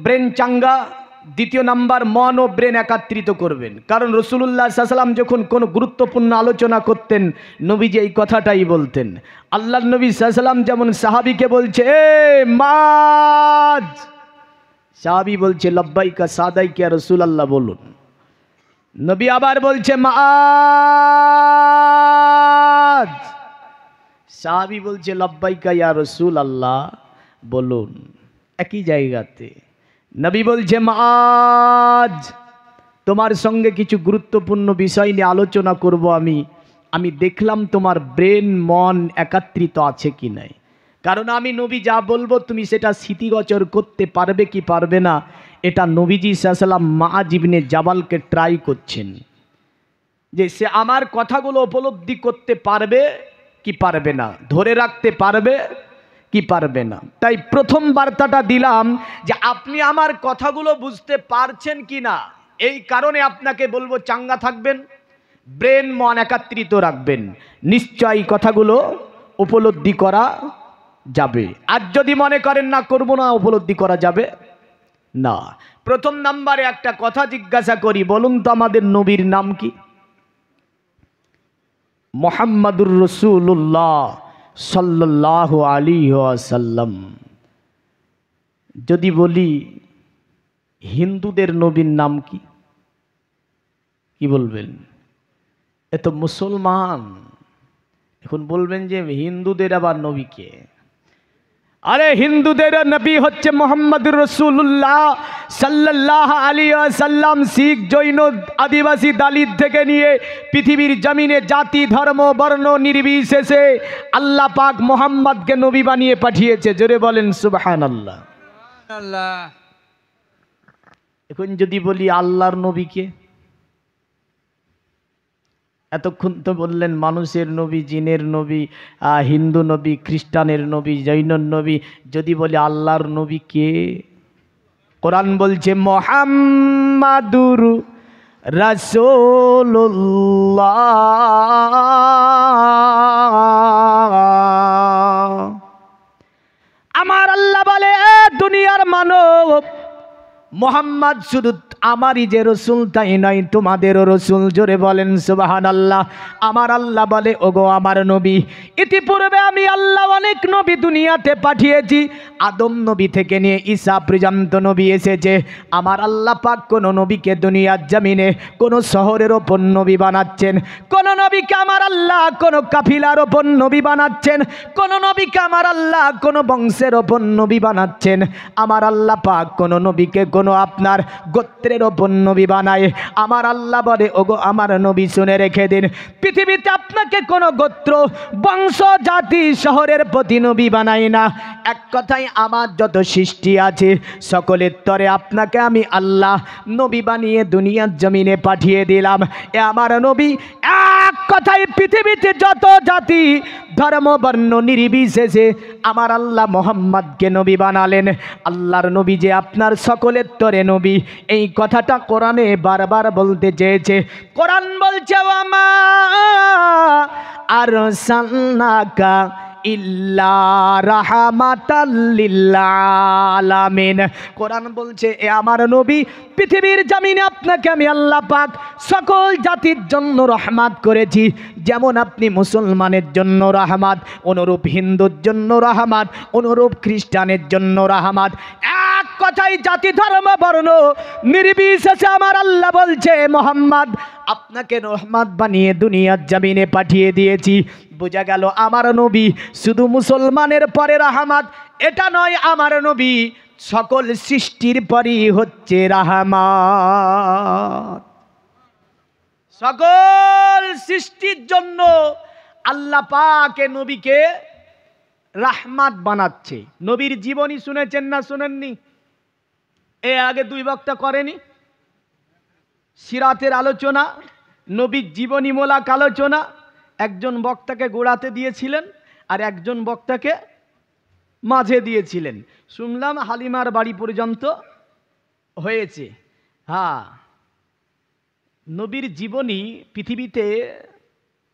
Brain চাঙ্গা, দ্বিতীয় number মন ও ব্রেন একাত্রিত করবেন। কারণ রাসূলুল্লাহ সাল্লাল্লাহু আলাইহি ওয়াসাল্লাম যখন কোনো গুরুত্বপূর্ণ আলোচনা করতেন নবীজি এই কথাটাই বলতেন। আল্লাহর নবী সাল্লাল্লাহু আলাইহি ওয়াসাল্লাম যেমন সাহাবীকে বলছে, এ মাজ, সাহাবী বলছে লব্বাইকা সাদাইকা ইয়া রাসূলুল্লাহ, বলুন। নবী আবার বলছে মাজ, সাহাবী বলছে লব্বাইকা ইয়া রাসূলুল্লাহ, বলুন। একই জায়গাতে নবী বলছে মাজ, তোমার সঙ্গে কিছু গুরুত্বপূর্ণ বিষয় নিয়ে আলোচনা করব আমি দেখলাম তোমার ব্রেন মন একাত্রিত আছে কি নাই। কারণ আমি নবী যা বলবো তুমি সেটা স্মৃতিগোচর করতে পারবে কি পারবে না, এটা নবীজি সাল্লাল্লাহু আলাইহি ওয়াসাল্লাম মুআয ইবনে জাবালকে ট্রাই করছেন যে সে আমার কথাগুলো উপলব্ধি করতে পারবে কি পারবে না, ধরে রাখতে পারবে কি পারবে না। তাই প্রথম বার্তাটা দিলাম যে আপনি আমার কথাগুলো বুঝতে পারছেন কি না, এই কারণে আপনাকে বলবো চাঙ্গা থাকবেন, ব্রেন মন একাত্রিত রাখবেন, নিশ্চয়ই কথাগুলো উপলব্ধি করা যাবে। আর যদি মনে করেন না করব না, উপলব্ধি করা যাবে না। প্রথম নাম্বারে একটা কথা জিজ্ঞাসা করি, বলুন তো আমাদের নবীর নাম কি? মুহাম্মাদুর রাসূলুল্লাহ সাল্লাল্লাহু আলাইহি ওয়াসাল্লাম। যদি বলি হিন্দুদের নবীর নাম কি, কি বলবেন? এ তো মুসলমান। এখন বলবেন যে হিন্দুদের আবার নবী কে? আরে হিন্দুদের নবী হচ্ছে মুহাম্মাদুর রাসূলুল্লাহ সাল্লাল্লাহু আলাইহি ওয়াসাল্লাম। শিখ, জৈন, আদিবাসী, দালিত থেকে নিয়ে পৃথিবীর জমিনে জাতি, ধর্ম, বর্ণ নির্বিশেষে আল্লাহ পাক মুহাম্মদকে নবী বানিয়ে পাঠিয়েছে। জোরে বলেন সুবহানাল্লাহ। এখন যদি বলি আল্লাহর নবীকে, এতক্ষণ তো বললেন মানুষের নবী, জিনের নবী, হিন্দু নবী, খ্রিস্টানের নবী, জৈনর নবী। যদি বলি আল্লাহর নবী কে? কোরআন বলছে মুহাম্মাদুর রাসূলুল্লাহ। আমার আল্লাহ বলে দুনিয়ার মানব, মুহাম্মদ শুধু আমারই যে রসুল তাই নয়, তোমাদেরও রসুল। জোরে বলেন সুবহানাল্লাহ। আমার আল্লাহ বলে ওগো আমার নবী, ইতিপূর্বে আমি আল্লাহ অনেক নবী দুনিয়াতে পাঠিয়েছি। আদম নবী থেকে নিয়ে ঈসা পর্যন্ত নবী এসেছে। আমার আল্লাহ পাক কোন নবীকে দুনিয়ার জমিনে কোন শহরের ওপর নবী বানাচ্ছেন, কোন নবীকে আমার আল্লাহ কোন কাফিলার ওপর নবী বানাচ্ছেন, কোন নবীকে আমার আল্লাহ কোন বংশের ওপর নবী বানাচ্ছেন। আমার আল্লাহ পাক কোন নবীকে কোন আপনার গোত্রের ওপর নবী বানায়। আমার আল্লাহ বলে ওগো আমার নবী শুনে রেখে দিন, পৃথিবীতে আপনাকে কোন গোত্র, বংশ, জাতি, শহরের প্রতি নবী বানাই না। এক কথায় আমার যত সৃষ্টি আছে সকলের তরে আপনাকে আমি আল্লাহ নবী বানিয়ে দুনিয়ার জমিনে পাঠিয়ে দিলাম। এ আমার নবী এক কথায় পৃথিবীতে যত জাতি, ধর্ম, বর্ণ নির্বিশেষে আমার আল্লাহ মুহাম্মদকে নবী বানালেন। আল্লাহর নবী যে আপনার সকলের তরে নবী, এই কথাটা কোরআনে বারবার বলতে চেয়েছে। কোরআন বলছে ওয়ামা আরসালনাকা ইল্লা রাহমাতাল লিল আলামিন। কোরআন বলছে এ আমার নবী, পৃথিবীর জমিনে আপনাকে আমি আল্লাহ পাক সকল জাতির জন্য রহমত করেছি। যেমন আপনি মুসলমানের জন্য রহমত, অনুরূপ হিন্দুর জন্য রহমত, অনুরূপ খ্রিস্টানের জন্য রহমত। এক কথায় জাতি, ধর্ম, বর্ণ নির্বিশেষে আমার আল্লাহ বলছে মুহাম্মদ আপনাকে রহমত বানিয়ে দুনিয়ার জমিনে পাঠিয়ে দিয়েছি। বোঝা গেল আমার নবী শুধু মুসলমানের পরে রহমত এটা নয়, আমার নবী সকল সৃষ্টির পরই হচ্ছে রহমত। সকল সৃষ্টির জন্য আল্লাহ পাক নবীকে রহমত বানাচ্ছে। নবীর জীবনী শুনেছেন না শুনেননি? এর আগে দুই বক্তা করেনি? সিরাতের আলোচনা, নবীর জীবনীমূলক আলোচনা। একজন বক্তাকে গোড়াতে দিয়েছিলেন আর একজন বক্তাকে মাঝে দিয়েছিলেন। শুনলাম হালিমার বাড়ি পর্যন্ত হয়েছে। হ্যাঁ, নবীর জীবনী পৃথিবীতে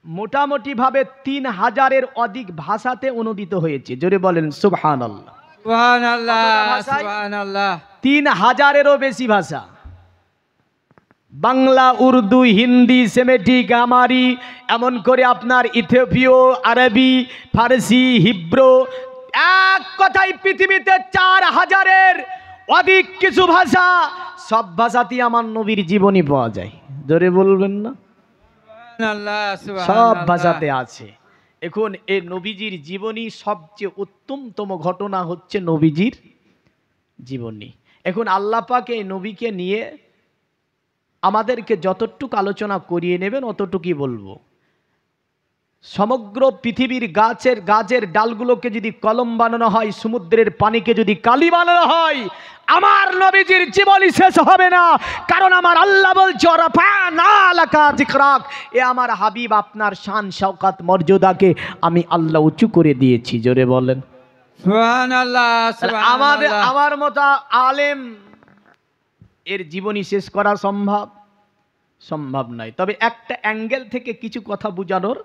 মোটামুটিভাবে 3000-এর অধিক ভাষাতে অনুদিত হয়েছে। জোরে বলেন সুবহানাল্লাহ। সুবহানাল্লাহ, কতটা ভাষায়? সুবহানাল্লাহ। 3000-এরও বেশি ভাষা, বাংলা, উর্দু, হিন্দি, সেমেটিক, আমারি, এমন করে আপনার ইথিওপিয়, আরবি, ফার্সি, হিব্রু, এক কথায় পৃথিবীতে 4000-এর অধিক কিছু ভাষা। সব ভাষাতেই আমার নবীর জীবনী পাওয়া যায়। জোরে বলবেন না? সুবহানাল্লাহ, সব সুবহানাল্লাহ। ভাষাতে আছে। এখন এই নবীজির জীবনী সবচেয়ে উত্তমতম ঘটনা হচ্ছে নবীজির জীবনী। এখন আল্লাহ পাক এই নবীকে নিয়ে আমাদেরকে যতটুকু আলোচনা করিয়ে নেবেন অতটুকুই বলবো। সমগ্র পৃথিবীর গাছের ডালগুলোকে যদি কলম বানানো হয়, সমুদ্রের পানিকে যদি কালি বানানো হয়, আমার নবীজির জীবনী শেষ হবে না। কারণ আমার আল্লাহ বলছে রাফা'না লাকা যিকরাক, এ আমার হাবিব আপনার শান শওকত মর্যাদাকে আমি আল্লাহ উঁচু করে দিয়েছি। জোরে বলেন সুবহানাল্লাহ, আমাদের সুবহানাল্লাহ। আমার মতো আলেম এর জীবনী শেষ করা সম্ভব নয়। তবে একটা অ্যাঙ্গেল থেকে কিছু কথা বোঝানোর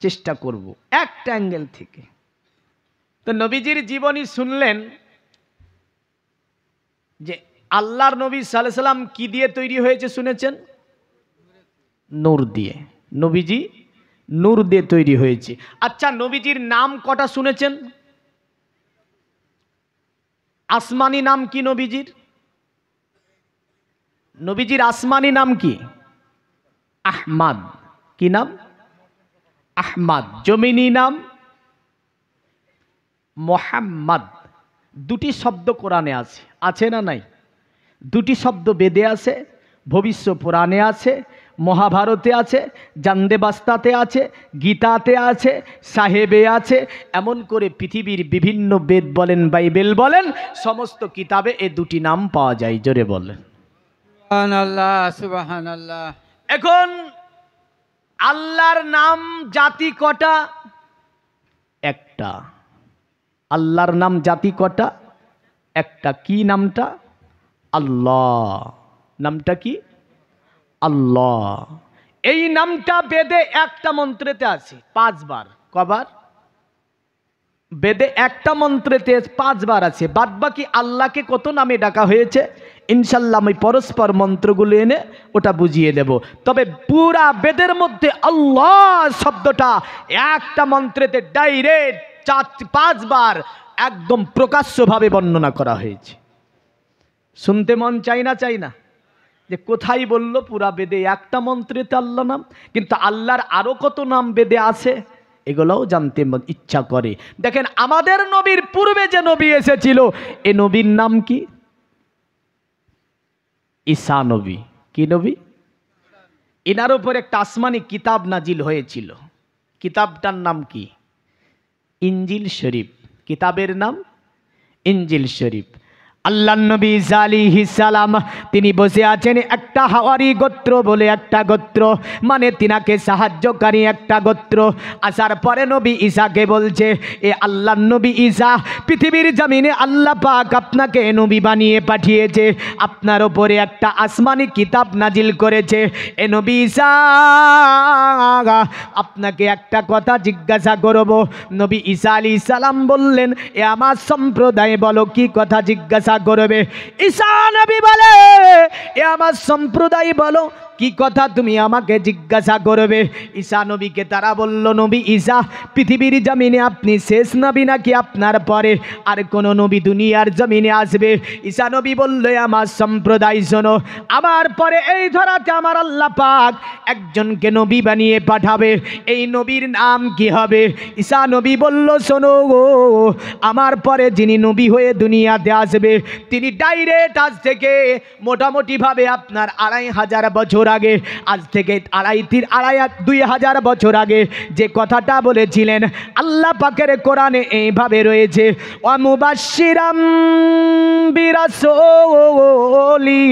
চেষ্টা করব, একটা অ্যাঙ্গেল থেকে। তো নবীজির জীবনী শুনলেন যে আল্লাহর নবী সাল্লাল্লাহু আলাইহি সাল্লাম কি দিয়ে তৈরি হয়েছে শুনেছেন? নূর দিয়ে। নবীজি নূর দিয়ে তৈরি হয়েছে। আচ্ছা, নবীজির নাম কটা শুনেছেন? আসমানি নাম কি নবীজির? নবীজির আসমানি নাম কি? আহমদ। কি নাম? আহমদ। জমিনি নাম মোহাম্মদ। দুটি শব্দ কোরআনে আছে, আছে না নাই? দুটি শব্দ বেদে আছে, ভবিষ্য পুরাণে আছে, মহাভারতে আছে, জান্দে বাস্তাতে আছে, গীতাতে আছে, সাহেবে আছে, এমন করে পৃথিবীর বিভিন্ন বেদ বলেন, বাইবেল বলেন, সমস্ত কিতাবে এ দুটি নাম পাওয়া যায়। জোরে বলেন সুবহানাল্লাহ, সুবহানাল্লাহ। এখন আল্লাহর নাম জাতি কটা? একটা। আল্লাহর নাম জাতি কটা? একটা। কি নামটা? আল্লাহ। নামটা কি? আল্লাহ। এই নামটা বেদে একটা মন্ত্রেতে আছে 5 বার। কবার? বেদে একটা মন্ত্রেতে 5 বার আছে। বাদ বাকি আল্লাহকে কত নামে ডাকা হয়েছে ইনশাল্লাহ আমি পরস্পর মন্ত্রগুলো এনে ওটা বুঝিয়ে দেব। তবে পুরা বেদের মধ্যে আল্লাহ শব্দটা একটা মন্ত্রেতে ডাইরেক্ট 4-5 বার একদম প্রকাশ্যভাবে বর্ণনা করা হয়েছে। শুনতে মন চাই না? যে কোথায় বললো পুরা বেদে একটা মন্ত্রেতে আল্লাহ নাম, কিন্তু আল্লাহর আরো কত নাম বেদে আছে এগুলোও জানতে ইচ্ছা করে। দেখেন আমাদের নবীর পূর্বে যে নবী এসেছিল এ নবীর নাম কি? ঈসা নবী। কি নবী? এনার উপর একটা আসমানি কিতাব নাজিল হয়েছিল। কিতাবটার নাম কি? ইনজিল শরীফ। কিতাবের নাম ইনজিল শরীফ। আল্লাহ নবী ঈসা আলাইহিস সালাম তিনি বসে আছেন একটা হাওয়ারি গোত্র বলে একটা গোত্র, মানে তিনাকে সাহায্যকারী একটা গোত্র। আসার পরে নবী ঈসাকে বলছে, এ আল্লাহ নবী ঈসা, পৃথিবীর জমিনে আল্লাহ পাক আপনাকে নবী বানিয়ে পাঠিয়েছে, আপনার ওপরে একটা আসমানি কিতাব নাজিল করেছে। এ নবী ঈসা, আপনাকে একটা কথা জিজ্ঞাসা করব। নবী ঈসা আলাইহিস সালাম বললেন, এ আমার সম্প্রদায় বলো কি কথা জিজ্ঞাসা করবে? ঈসা নবী বলে, এ আমার সম্প্রদায় বলো কি কথা তুমি আমাকে জিজ্ঞাসা করবে? ঈসা নবীকে তারা বলল, নবী ঈসা, পৃথিবীর জমিনে আপনি শেষ নবী নাকি আপনার পরে আর কোন নবী দুনিয়ার জমিনে আসবে? ঈসা নবী বলল, আমার সম্প্রদায় শোনো, আমার পরে এই ধরাতে আমার আল্লাহ পাক একজনকে নবী বানিয়ে পাঠাবে। এই নবীর নাম কি হবে? ঈসা নবী বলল, শোনো গো, আমার পরে যিনি নবী হয়ে দুনিয়াতে আসবে তিনি ডাইরেক্ট আজ থেকে মোটামুটি ভাবে আপনার 2500 বছর আগে, আজ থেকে 2000 বছর আগে যে কথাটা বলেছিলেন আল্লাহ পাকের কোরআনে এইভাবে রয়েছে, ওয়া মুবাশশিরাম বিরাসূলি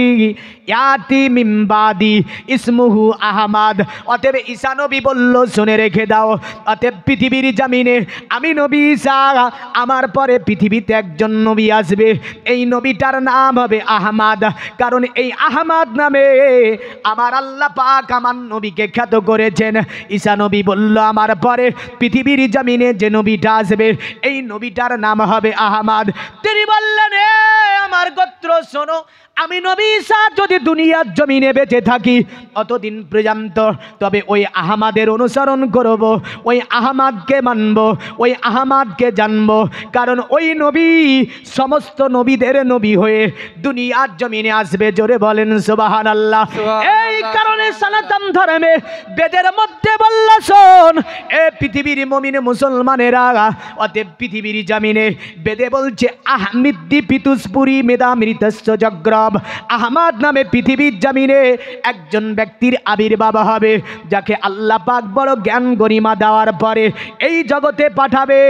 ইয়াতি মিন বাদি ইসমুহু আহমদ। অতএব ঈসা নবী বলল, শুনে রেখে দাও, অতএব পৃথিবীর জমিনে আমি নবী ঈসা, আমার পরে পৃথিবীতে একজন নবী আসবে, এই নবীটার নাম হবে আহমদ। কারণ এই আহমদ নামে আমার আল্লাহ পাক আমার নবীকে খ্যাত করেছেন। ঈসা নবী বলল, আমার পরে পৃথিবীর জমিনে যে নবীটা আসবে এই নবীটার নাম হবে আহমদ। তিনি বললেন, এ আমার গোত্র শোনো, আমি নবী ঈসা যদি দুনিয়ার জমিনে বেঁচে থাকি অতদিন পর্যন্ত, তবে ওই আহমদের অনুসরণ করব, ওই আহমদকে মানব, ওই আহমদকে জানব। কারণ ওই নবী সমস্ত নবীদের নবী হয়ে দুনিয়ার জমিনে আসবে। জোরে বলেন সুবহানাল্লাহ। এই কারণে সনাতন ধর্মে বেদের মধ্যে বলল, শোন এ পৃথিবীর মুমিন মুসলমানেরা, অতএব পৃথিবীর জমিনে বেদে বলছে আহমিদ্দি পিতুসপুরি মেধা মৃতস্য জগ্রব। আহমদ নামে পৃথিবীর জমিনে একজন ব্যক্তির আবির্ভাব হবে, যাকে আল্লাহ পাক বড় জ্ঞান গরিমা দেওয়ার পরে এই জগতে পাঠাবে।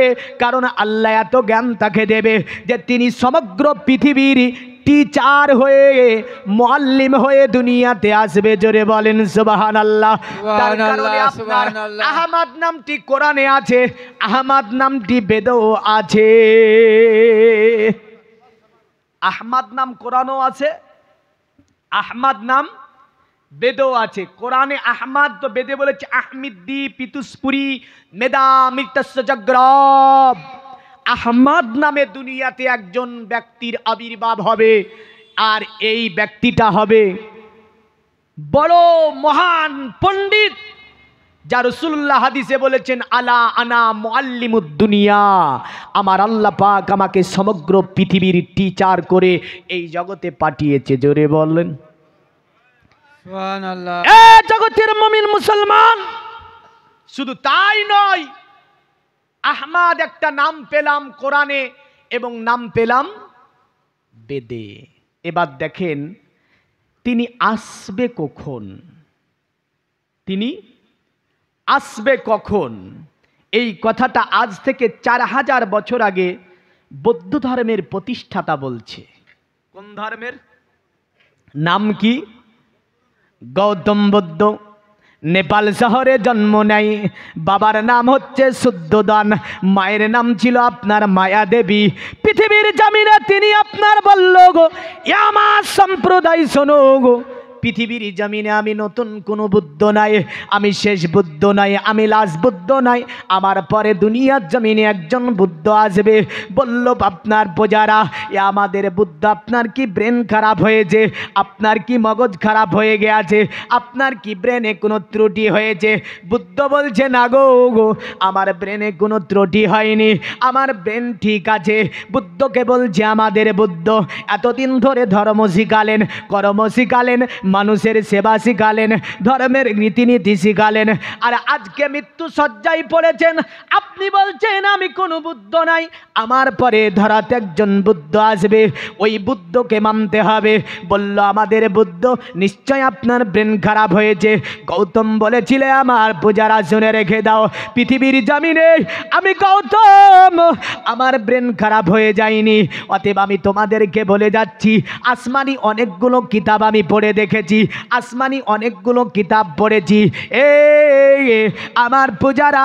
কারণ আল্লাহ এত জ্ঞান তাকে দেবে যে তিনি সমগ্র পৃথিবীর টিচার হয়ে, মুআল্লিম হয়ে দুনিয়াতে আসবে। জোরে বলেন সুবহানাল্লাহ। তার কারণে আপনার আহমদ নামটি কোরআনে আছে, আহমদ নামটি বেদেও আছে। আহমদ নাম কোরআনও আছে, আহমদ নাম বেদেও আছে। কোরআনে আহমদ তো বেদে বলেছে আহমিদ্দি পিতুসপুরি মেধা মৃতস্য জগ্রব। আহমদ নামে দুনিয়াতে একজন ব্যক্তির আবির্ভাব হবে, আর এই ব্যক্তিটা হবে বড় মহান পণ্ডিত, যা রাসূলুল্লাহ হাদিসে বলেছেন, আলা আনা মুআল্লিমুদ দুনিয়া, আমার আল্লাহ পাক আমাকে সমগ্র পৃথিবীর টিচার করে এই জগতে পাঠিয়েছে। জোরে বলেন সুবহানাল্লাহ। এ জগতের মুমিন মুসলমান, শুধু তাই নয়, আহমদ একটা নাম পেলাম কোরআনে এবং নাম পেলাম বেদে। এবার দেখেন তিনি আসবে কখন, তিনি আসবে কখন। এই কথাটা আজ থেকে 4000 বছর আগে বৌদ্ধ ধর্মের প্রতিষ্ঠাতা বলছে। কোন ধর্মের? নাম কি? গৌতম বুদ্ধ। নেপাল শহরে জন্ম নেয়, বাবার নাম হচ্ছে শুদ্ধোদন, মায়ের নাম ছিল আপনার মায়া দেবী। পৃথিবীর জমিনে তিনি আপনার বলল গো, আমার সম্প্রদায় শোনো গো, পৃথিবীর জমিনে আমি নতুন কোনো বুদ্ধ নাই, আমি শেষ বুদ্ধ নাই, আমি লাস্ট বুদ্ধ নাই, আমার পরে দুনিয়ার জমিনে একজন বুদ্ধ আসবে। বলল আপনার প্রজারা, এ আমাদের বুদ্ধ, আপনার কি ব্রেন খারাপ হয়েছে? আপনার কি মগজ খারাপ হয়ে গেছে? আপনার কি ব্রেনে কোনো ত্রুটি হয়েছে? বুদ্ধ বলছে, না গো গো, আমার ব্রেনে কোনো ত্রুটি হয়নি, আমার ব্রেন ঠিক আছে। বুদ্ধকে বলছে, আমাদের বুদ্ধ এতদিন ধরে ধর্ম শিখালেন, কর্ম শিখালেন, মানুষের সেবা শিখালেন, ধর্মের রীতিনীতি শিখালেন, আর আজকে মৃত্যু সজ্জায় পড়েছেন, আপনি বলছেন আমি কোনো বুদ্ধ নাই, আমার পরে ধরাতে একজন বুদ্ধ আসবে, ওই বুদ্ধকে মানতে হবে। বলল, আমাদের বুদ্ধ, নিশ্চয় আপনার ব্রেন খারাপ হয়েছে। গৌতম বলেছিলে, আমার পূজারা শুনে রেখে দাও, পৃথিবীর জমিনে আমি গৌতম, আমার ব্রেন খারাপ হয়ে যায়নি। অতএব আমি তোমাদেরকে বলে যাচ্ছি, আসমানি অনেকগুলো কিতাব আমি পড়ে দেখেছি, আসমানি অনেকগুলো কিতাব পড়েছি। আমার পূজারা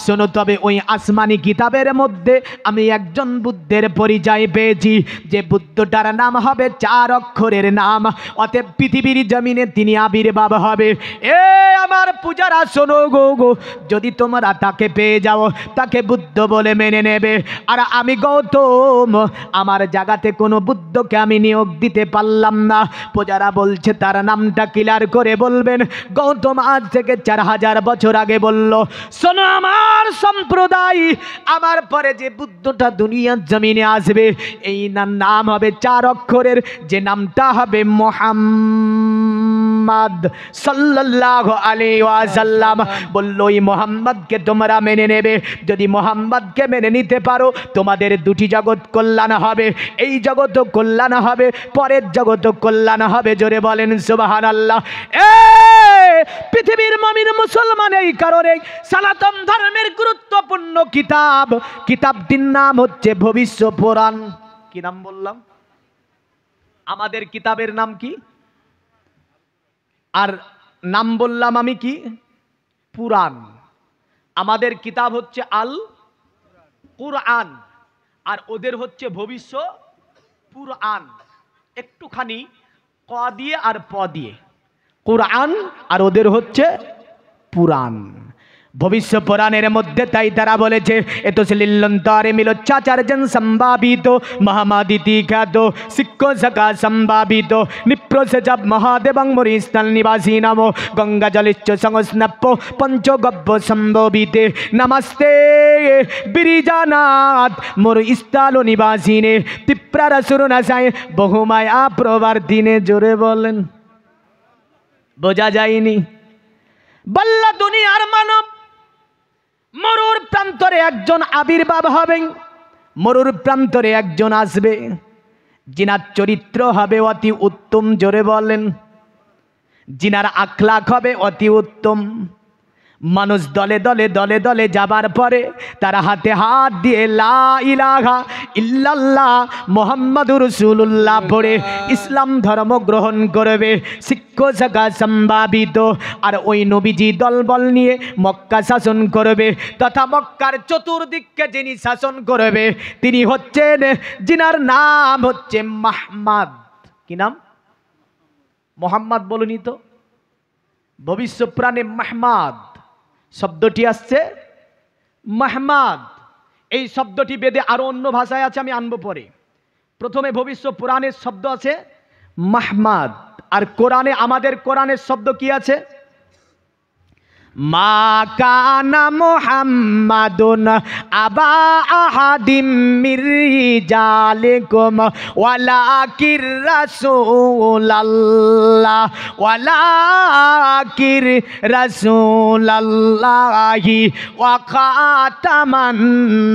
শোনো, তবে ওই আসমানি কিতাবের মধ্যে আমি একজন বুদ্ধের পরিচয় পেয়েছি, যে বুদ্ধটার নাম হবে 4 অক্ষরের নাম। অতএব পৃথিবীর জমিনে তিনি আবির্ভাব হবে। আমার পূজারা শোনো গো গো, যদি তোমরা তাকে পেয়ে যাও, তাকে বুদ্ধ বলে মেনে নেবে। আর আমি গৌতম, আমার জায়গাতে কোনো বুদ্ধকে আমি নিয়োগ দিতে পারলাম না। পূজারা বলছে, তার নামটা ক্লিয়ার করে বলবেন। গৌতম আজ থেকে 4000 বছর আগে বলল, শোনো আমার সম্প্রদায়, আমার পরে যে বুদ্ধটা দুনিয়ার জমিনে আসবে, এই নাম হবে 4 অক্ষরের, যে নামটা হবে মুহাম্মদ সাল্লাল্লাহু আলাইহি ওয়াসাল্লাম। বলল, ওই মুহাম্মদকে তোমরা মেনে নেবে। যদি মুহাম্মদকে মেনে নিতে পারো, তোমাদের 2টি জগৎ কল্যাণ হবে, এই জগৎও কল্যাণ হবে, পরের জগৎও কল্যাণ হবে। জোরে বলেন সুবহানাল্লাহ। পৃথিবীর মুমিন মুসলমান, এই কারণে সনাতন ধর্মের গুরুত্বপূর্ণ কিতাবটির নাম হচ্ছে ভবিষ্য পুরাণ। কি নাম বললাম? আমাদের কিতাবের নাম কি? আর নাম বললাম আমি কি? পুরাণ। আমাদের কিতাব হচ্ছে আল কুরআন, আর ওদের হচ্ছে ভবিষ্যৎ পুরাণ। একটুখানি ক দিয়ে আর প দিয়ে, কুরআন আর ওদের হচ্ছে পুরাণ। ভবিষ্যৎ পুরাণের মধ্যে তাই তারা বলেছে এত লিল্লন্তরে মিলোচ্চাচার্যন সম্ভাবিত মহামাদিতি খ্যাত শিক্ষ সকা সম্ভাবিত নিপ্রসেজব মহাদেবং মরিস্থান নিবাসী নমো গঙ্গা জলিচ্চ সংস্নপ্য পঞ্চগব্য সম্ভবিতে নমস্তে বিরিজানাথ মোর স্থল নিবাসিনে তিপ্রার সুরনাশায় বহুমায়া প্রবর্তিনে। জোরে বলেন, বোঝা যায়নি? বল্লা দুনিয়ার মানব, মরুর প্রান্তরে একজন আবির্ভাব হবেন, মরুর প্রান্তরে একজন আসবে, জিনার চরিত্র হবে অতি উত্তম। জোরে বলেন, জিনার আখলাক হবে অতি উত্তম। মানুষ দলে দলে দলে দলে যাবার পরে তারা হাতে হাত দিয়ে লা ইলাহা ইল্লাল্লাহ মুহাম্মাদুর রাসূলুল্লাহ পড়ে ইসলাম ধর্ম গ্রহণ করবে, শিক্ষ জাগা সম্ভাবিত। আর ওই নবীজি দলবল নিয়ে মক্কা শাসন করবে, তথা মক্কার চতুর্দিককে যিনি শাসন করবে তিনি হচ্ছেন, যিনার নাম হচ্ছে মুহাম্মদ। কি নাম? মোহাম্মদ বলুনি তো। ভবিষ্যৎ পুরাণে মুহাম্মদ শব্দটি আসছে, মুহাম্মদ। এই শব্দটি বেদে আরো অন্য ভাষায় আছে, আমি আনবো পরে। প্রথমে ভবিষ্যৎ পুরাণের শব্দ আছে মুহাম্মদ, আর কোরআনে, আমাদের কোরআনের শব্দ কি আছে? মা কানা মুহাম্মাদুন আবা আহাদিম মির রিজালিকুম ওয়ালাকির রাসূলুল্লাহ ওয়ালাকির রাসূলুল্লাহি ওয়া খাতামান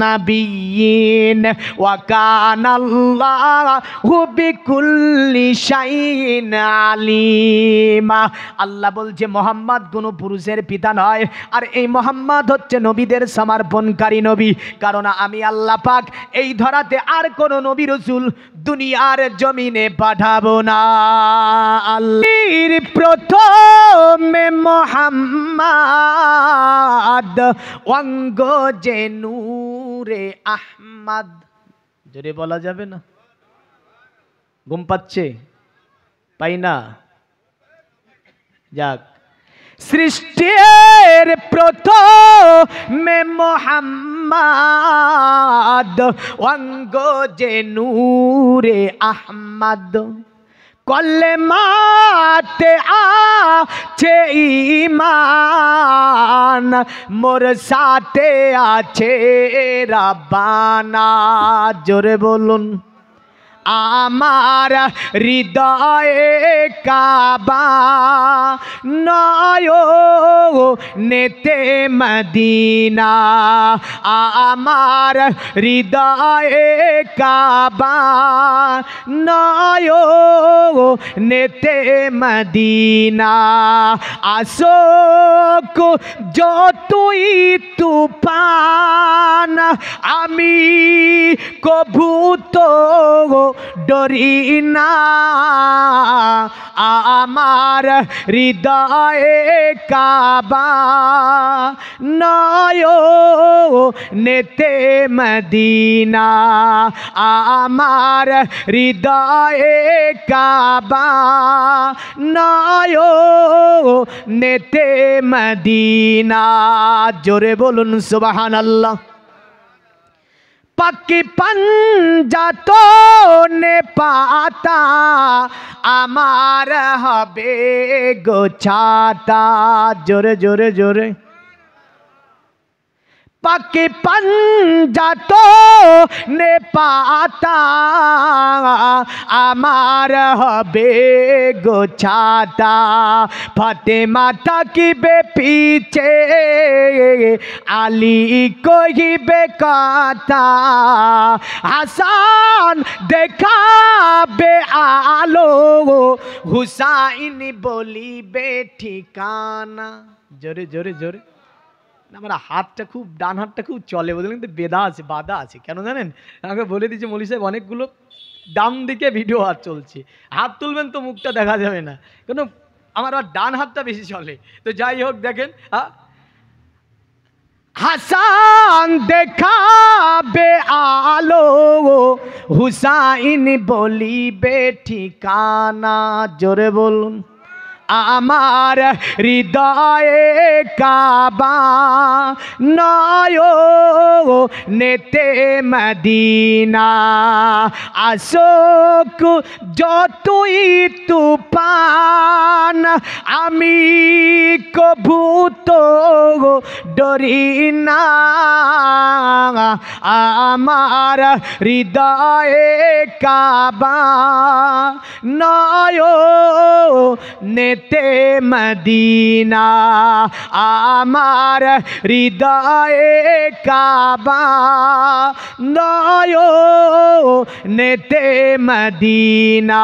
নাবিয়্যিন ওয়া কানাল্লাহু বিকুল্লি শাইইন আলিমা। আল্লাহ বলছে মুহাম্মদ কোনো পুরুষের পিতা নয়, আর এই মুহাম্মদ হচ্ছে নবীদের সমর্পণকারী নবী। কারণ আমি আল্লাহ পাক এই ধরাতে আর কোন নবী রাসূল দুনিয়ার জমিনে পাঠাবো না। আল্লাহর প্রথমে মুহাম্মদ অঙ্গ যে নূরে আহমদ। জোরে বলা যাবে না? ঘুম পাচ্ছে? পাই না? যাক, সৃষ্টির প্রথমে মুহাম্মদ অঙ্গ যে নূরে আহমদ। কলেমাতে আছে ঈমান, মোর সাথে আছে রাব্বানা। জোরে বলুন, আমার হৃদয়ে কাবা নয়নেতে মদিনা। আমার হৃদয়ে কাবা নয়নেতে মদিনা। আশোক যতই তুফান আমি কভু তো ডরি না। আমার হৃদয়ে কাবা নয়নেতে মদিনা। আমার হৃদয়ে কাবা নয়নেতে মদিনা। জোরে বলুন সুবহানাল্লাহ। পাকি পাঞ্জাতো নে পাতা আমার হবে গোছাতা। জোরে জোরে জোরে। পাকি পাঞ্জাতো নে পাতা আমার হবে গোছাতা। ফাতেমা থাকিবে পিছে আলী কহিবে কথা। হাসান দেখাবে আলো হুসাইন বলিবে ঠিকানা। জোরে জোরে জোরে। আমার হাতটা খুব, ডান হাতটা খুব চলে, বুঝলেন তো? বেদা আছে, বাধা আছে। কেন জানেন? আমাকে বলে দিয়েছে মৌলী সাহেব অনেকগুলো ডান দিকে ভিডিও হাত চলছে, হাত তুলবেন তো মুখটা দেখা যাবে না। কেন আমার আর ডান হাতটা বেশি চলে। তো যাই হোক দেখেন, হাসান দেখাবে আলো, হুসাইন বলিবে ঠিকানা। জোরে বলুন। আমার হৃদয়ে কাবা, নয়নেতে মদিনা। আশোক যতই তুফান, আমি কভু তো ডরি না। আমার হৃদয়ে কাবা, নয়নেতে মদিনা। আমার হৃদয়ে কাবা, নয়নেতে মদিনা।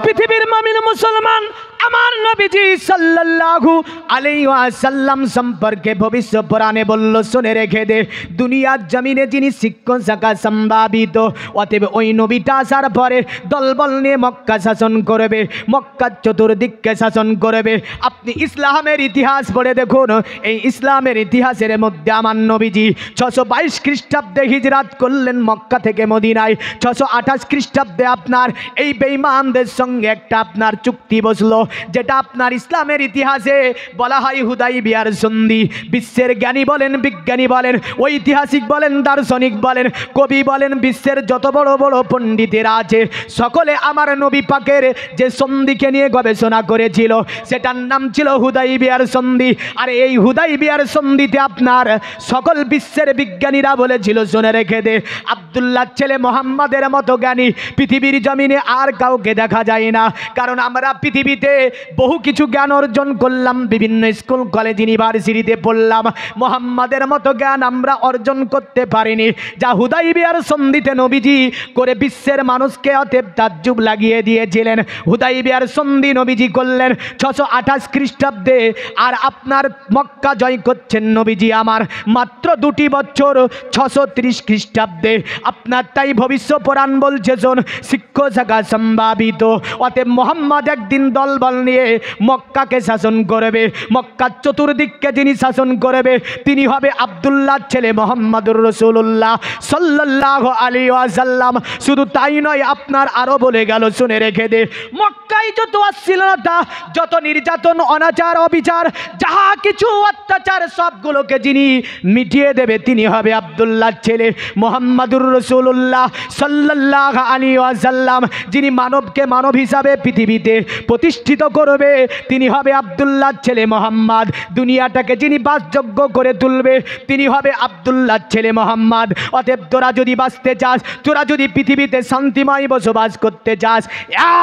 পৃথিবীর মুমিন মুসলমান, আমার নবীজি সাল্লাল্লাহু আলাইহি ওয়াসাল্লাম সম্পর্কে ভবিষ্য পুরাণে বলল, শুনে রেখে দে, দুনিয়ার জমিনে যিনি শিক্ষক শাখা সম্ভাবিত, অতএব ওই নবীটা আসার পরে দলবল নিয়ে মক্কা শাসন করবে, মক্কার চতুর্দিককে শাসন করবে। আপনি ইসলামের ইতিহাস পড়ে দেখুন, এই ইসলামের ইতিহাসের মধ্যে আমার নবীজি 622 খ্রিস্টাব্দে হিজরাত করলেন মক্কা থেকে মদিনায়। 628 খ্রিস্টাব্দে আপনার এই বেঈমানদের সঙ্গে একটা আপনার চুক্তি বসলো, যেটা আপনার ইসলামের ইতিহাসে বলা হয় হুদাইবিয়ার সন্ধি। বিশ্বের জ্ঞানী বলেন, বিজ্ঞানী বলেন, ঐতিহাসিক বলেন, দার্শনিক বলেন, কবি বলেন, বিশ্বের যত বড় বড় পণ্ডিতেরা আছে, সকলে আমার নবী পাকের যে সন্ধিকে নিয়ে গবেষণা করেছিল, সেটার নাম ছিল হুদাইবিয়ার সন্ধি। আর এই হুদাইবিয়ার সন্ধিতে আপনার সকল বিশ্বের বিজ্ঞানীরা বলেছিল, শুনে রেখে দে, আব্দুল্লাহ ছেলে মোহাম্মদের মতো জ্ঞানী পৃথিবীর জমিনে আর কাউকে দেখা যায় না। কারণ আমরা পৃথিবীতে বহু কিছু জ্ঞান অর্জন করলাম, বিভিন্ন স্কুল কলেজ ইউনিভার্সিটিতে পড়লাম, মোহাম্মদের মতো জ্ঞান আমরা অর্জন করতে পারিনি, যা হুদাইবিয়ার সন্ধিতে নবীজি করে বিশ্বের মানুষকে অতএব তাজ্জুব লাগিয়ে দিয়েছিলেন। হুদাইবিয়ার সন্ধি নবীজি করলেন 628 খ্রিস্টাব্দে, আর আপনার মক্কা জয় করছেন নবীজি আমার মাত্র 2টি বছর 630 খ্রিস্টাব্দে। আপনার তাই ভবিষ্য পুরাণ বলছে, শোন, শিক্ষক শাখা সম্ভাবিত, অতএব মোহাম্মদ একদিন দলবল নিয়ে মক্কাকে শাসন করবে, মক্কার চতুর্দিককে যিনি শাসন করবে তিনি হবে আব্দুল্লাহ ছেলে মোহাম্মদুর রাসূলুল্লাহ সাল্লাল্লাহু আলাইহি ওয়াসাল্লাম। শুধু তাই নয়, আপনার আরো বলে গেল, শুনে রেখে দে, মক্কায় যত অশ্লীলতা, যত নির্যাতন, অনাচার, অবিচার, যাহা কিছু অত্যাচার, সবগুলোকে যিনি মিটিয়ে দেবে তিনি হবে আব্দুল্লাহ ছেলে মোহাম্মদুর রাসূলুল্লাহ সাল্লাল্লাহু আলাইহি ওয়াসাল্লাম। যিনি মানবকে মানব হিসাবে পৃথিবীতে প্রতিষ্ঠিত করবে তিনি হবে আব্দুল্লাহ ছেলে মোহাম্মদ। দুনিয়াটাকে যিনি বাসযোগ্য করে তুলবে তিনি হবে আব্দুল্লাহ ছেলে মোহাম্মদ। অতএব তোরা যদি বাঁচতে চাস, তোরা যদি পৃথিবীতে শান্তিময় বসবাস করতে চাস,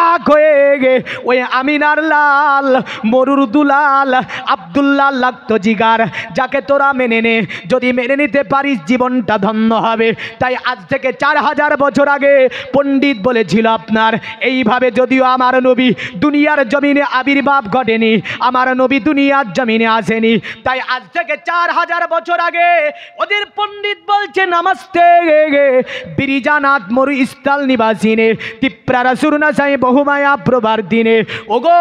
এক হয়ে গে ওই আমিনার লাল, মরুর দুলাল, আব্দুল্লাহ লাগতো জিগার, যাকে তোরা মেনে নে। যদি মেনে নিতে পারিস জীবনটা ধন্য হবে। তাই আজ থেকে 4000 বছর আগে পণ্ডিত বলেছিল আপনার এইভাবে, যদিও আমার নবী দুনিয়ার জমিনে আবির্ভাব ঘটেনি, আমার নবী দুনিয়ার জমিনে আসেনি, তাই আজ থেকে 4000 বছর আগে ওদের পণ্ডিত বলছে, নমস্তে বিরিজানাথ মরু স্থল নিবাসিনে তিপ্রারা সুরনাশাই বহুমায়া প্রভার দিনে। ওগো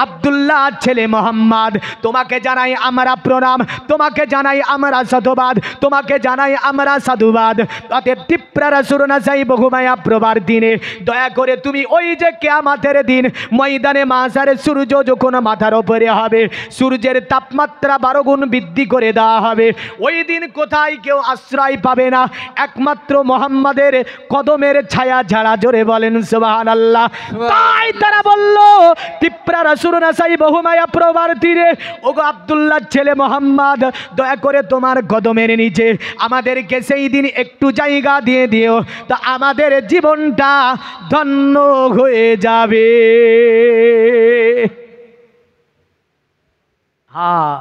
আব্দুল্লাহ ছেলে মোহাম্মদ, তোমাকে জানাই আমরা প্রণাম, তোমাকে জানাই আমরা সাধুবাদ, তোমাকে জানাই আমরা সাধুবাদ। অতএব তিপ্রারা সুরনাশাই বহুমায়া প্রভার দিনে দয়া করে তুমি ওই যে কিয়ামতের দিন ময়দানে মাশারে সূর্য যখন মাথার উপরে হবে, সূর্যের তাপমাত্রা 12 গুণ বৃদ্ধি করে দেওয়া হবে। ওই দিন কোথায় কেউ আশ্রয় পাবে না, একমাত্র মোহাম্মদের কদমের ছায়া ছাড়া। জোরে বলেন সুবহানাল্লাহ। তাই তারা বলল, তিপ্রা রাসূলুনাসাই বহুমায়া প্রভার তীরে, ওগো আব্দুল্লাহ ছেলে মোহাম্মদ, দয়া করে তোমার কদমের নিচে আমাদেরকে সেই দিন একটু জায়গা দিয়ে দিও, তা আমাদের জীবনটা ধন্য হয়ে যাবে। হ্যাঁ,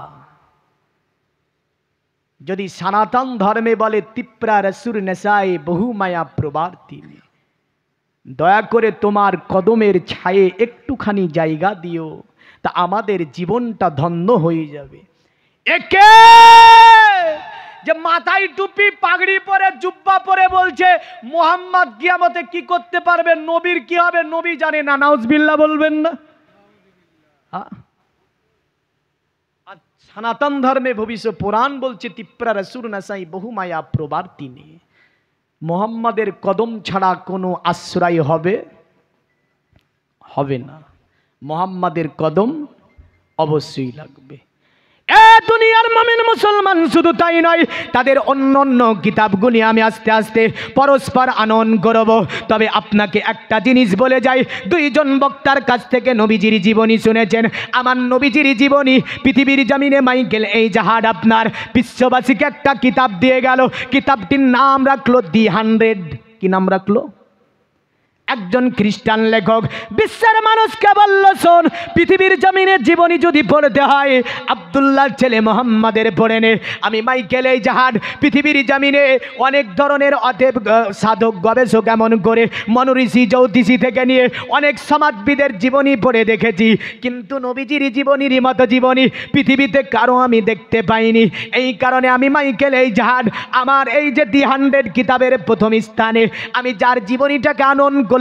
যদি সনাতন ধর্মে বলে তিপ্রা রসুর নেশায় বহু মায়া প্রবার্তি, দয়া করে তোমার কদমের ছায়ে একটুখানি জায়গা দিও, তা আমাদের জীবনটা ধন্য হয়ে যাবে। একে যে মাথায় টুপি পাগড়ি পরে জুব্বা পরে বলছে মুহাম্মদ কিয়ামতে কি করতে পারবে, নবীর কি হবে নবী জানে না, নাউজুবিল্লাহ বলবেন না? সনাতন ধর্মে ভবিষ্য পুরাণ বলছে তিপ্রা রসুর নাসাই বহু মায়া প্রবার তিনি। মোহাম্মদের কদম ছাড়া কোনো আশ্রয় হবে না। মোহাম্মদের কদম অবশ্যই লাগবে। দুনিয়ার মুমিন মুসলমান শুধু তাই নয়, তাদের অন্য অন্য কিতাবগুলি আমি আস্তে আস্তে পরস্পর আনয়ন করব। তবে আপনাকে একটা জিনিস বলে যাই, দুইজন বক্তার কাছ থেকে নবীজির জীবনী শুনেছেন। আমার নবীজির জীবনী পৃথিবীর জমিনে মাইকেল এই জাহাজ আপনার বিশ্ববাসীকে একটা কিতাব দিয়ে গেল। কিতাবটির নাম রাখলো দি 100। কি নাম রাখলো? একজন খ্রিস্টান লেখক বিশ্বের মানুষকে বলল, শোন, পৃথিবীর জমিনে জীবনী যদি পড়তে হয় আব্দুল্লাহ ছেলে মোহাম্মদের পড়ে নে। আমি মাইকেল এই জাহাজ পৃথিবীর জমিনে অনেক ধরনের অতএব সাধক গবেষক এমন করে মনুঋষি জ্যোতিষী থেকে নিয়ে অনেক সমাজবিদের জীবনী পড়ে দেখেছি, কিন্তু নবীজির জীবনীর মতো জীবনী পৃথিবীতে কারো আমি দেখতে পাইনি। এই কারণে আমি মাইকেল এই জাহাজ আমার এই যে দি 100 কিতাবের প্রথম স্থানে আমি যার জীবনীটাকে আনয়ন করলাম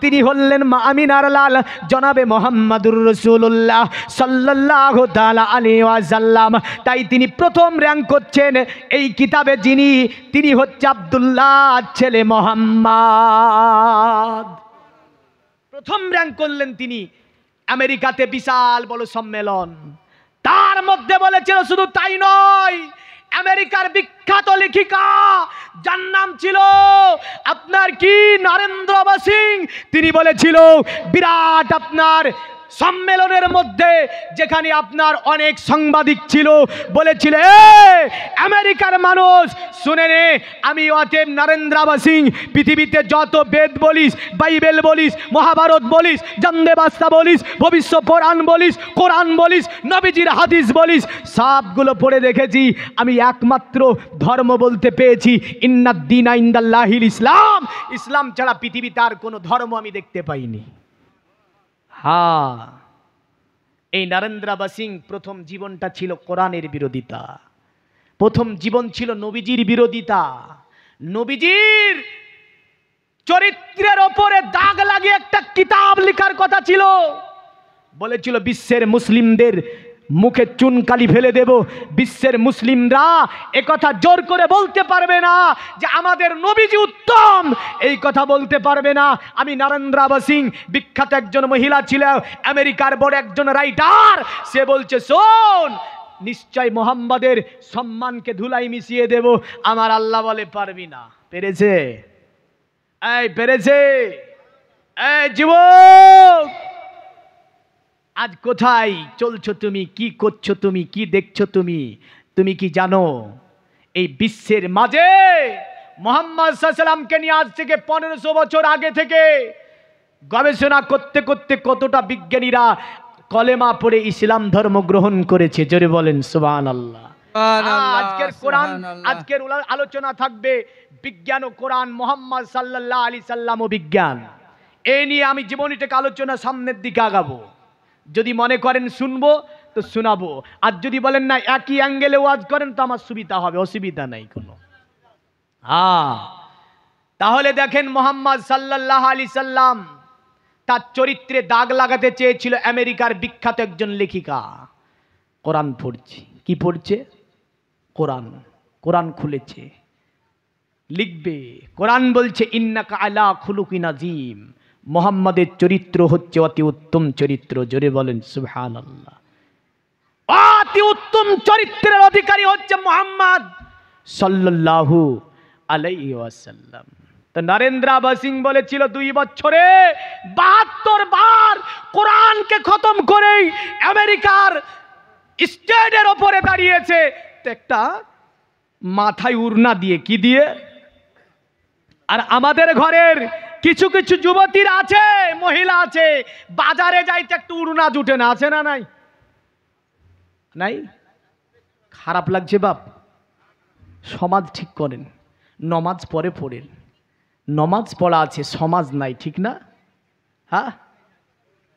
তিনি হলেন মা আমিনার লাল জনাবে মোহাম্মদুর রাসূলুল্লাহ সাল্লাল্লাহু তাআলা আলাইহি ওয়াসাল্লাম। তাই তিনি প্রথম র্যাঙ্ক করছেন এই কিতাবে, তিনি হচ্ছে আব্দুল্লাহ ছেলে মোহাম্মদ। প্রথম র্যাঙ্ক করলেন তিনি। আমেরিকাতে বিশাল বড় সম্মেলন, তার মধ্যে বলেছিল শুধু তাই নয়, আমেরিকার বিখ্যাত লেখিকা যার নাম ছিল আপনার কি নরেন্দ্র বসিং, তিনি বলেছিল বিরাট আপনার সম্মেলনের মধ্যে যেখানে আপনার অনেক সাংবাদিক ছিল, বলেছিল আমেরিকার মানুষ শুনে নে, আমি অতএব নরেন্দ্র বসিং পৃথিবীতে যত বেদ বলিস, বাইবেল বলিস, মহাভারত বলিস, জন্দে বাস্তা বলিস, ভবিষ্য পুরাণ বলিস, কোরআন বলিস, নবীজির হাদিস বলিস, সবগুলো পড়ে দেখেছি। আমি একমাত্র ধর্ম বলতে পেয়েছি ইন্নাদ্দীনা ইনদাল্লাহিল ইসলাম। ইসলাম ছাড়া পৃথিবীতে আর কোনো ধর্ম আমি দেখতে পাইনি। এই নরেন্দ্র বসিং প্রথম জীবনটা ছিল কোরআনের বিরোধিতা, প্রথম জীবন ছিল নবীজির বিরোধিতা। নবীজির চরিত্রের ওপরে দাগ লাগিয়ে একটা কিতাব লেখার কথা ছিল, বলেছিল বিশ্বের মুসলিমদের মুখে চুনকালি ফেলে দেব, বিশ্বের মুসলিমরা একথা জোর করে বলতে পারবে না যে আমাদের নবীজি উত্তম, এই কথা বলতে পারবে না। আমি নরেন্দ্র বসিং বিখ্যাত একজন মহিলা ছিল, আমেরিকার বড় একজন রাইটার, সে বলছে শোন, নিশ্চয় মোহাম্মদের সম্মানকে ধুলাই মিশিয়ে দেব। আমার আল্লাহ বলে পারবি না। পেরেছে? পেরেছে? যুবক, আজ কোথায় চলছো তুমি? কি করছো তুমি? কি দেখছো তুমি? তুমি কি জানো এই বিশ্বের মাঝে মুহাম্মদ সাল্লাল্লাহু আলাইহি ওয়াসাল্লামকে নিয়ে আজ থেকে 1500 বছর আগে থেকে গবেষণা করতে করতে কতটা বিজ্ঞানীরা কলেমা পড়ে ইসলাম ধর্ম গ্রহণ করেছে? জোরে বলেন সুবহানাল্লাহ। আজকের কোরআন, আজকের আলোচনা থাকবে বিজ্ঞান ও কোরআন, মুহাম্মদ সাল্লাল্লাহু আলাইহি সাল্লাম ও বিজ্ঞান। এই নিয়ে আমি জীবনীটাকে আলোচনা সামনের দিকে আগাবো। যদি মনে করেন শুনবো তো শোনাবো, আর যদি বলেন না একই অ্যাঙ্গেলে ওয়াজ করেন তো আমার সুবিধা হবে, অসুবিধা নাই কোনো। তাহলে দেখেন মুহাম্মদ সাল্লাল্লাহু আলাইহি সাল্লাম তার চরিত্রে দাগ লাগাতে চেয়েছিল আমেরিকার বিখ্যাত একজন লেখিকা। কোরআন পড়ছে, কি পড়ছে? কোরআন। কোরআন খুলেছে, লিখবে। কোরআন বলছে ইন্নাকা আলা খুলুকিন আযীম, মুহাম্মাদের চরিত্র হচ্ছে অতি উত্তম চরিত্র। জোরে বলেন সুবহানাল্লাহ। অতি উত্তম চরিত্রের অধিকারী হচ্ছে মুহাম্মদ সাল্লাল্লাহু আলাইহি ওয়াসাল্লাম। তো নরেন্দ্র বসিং বলেছিল 2 বছরে 72 বার কোরআনকে খতম করে আমেরিকার স্টেজের ওপরে দাঁড়িয়েছে একটা মাথায় উড়না দিয়ে। কি দিয়ে? আর আমাদের ঘরের কিছু কিছু যুবতীর আছে, মহিলা আছে, বাজারে যাইতে একটু উড়না জুটে না, আছে না? নাই? নাই? খারাপ লাগছে বাপ। সমাজ ঠিক করেন, নমাজ পড়ে পড়েন। নমাজ পড়া আছে, সমাজ নাই, ঠিক না?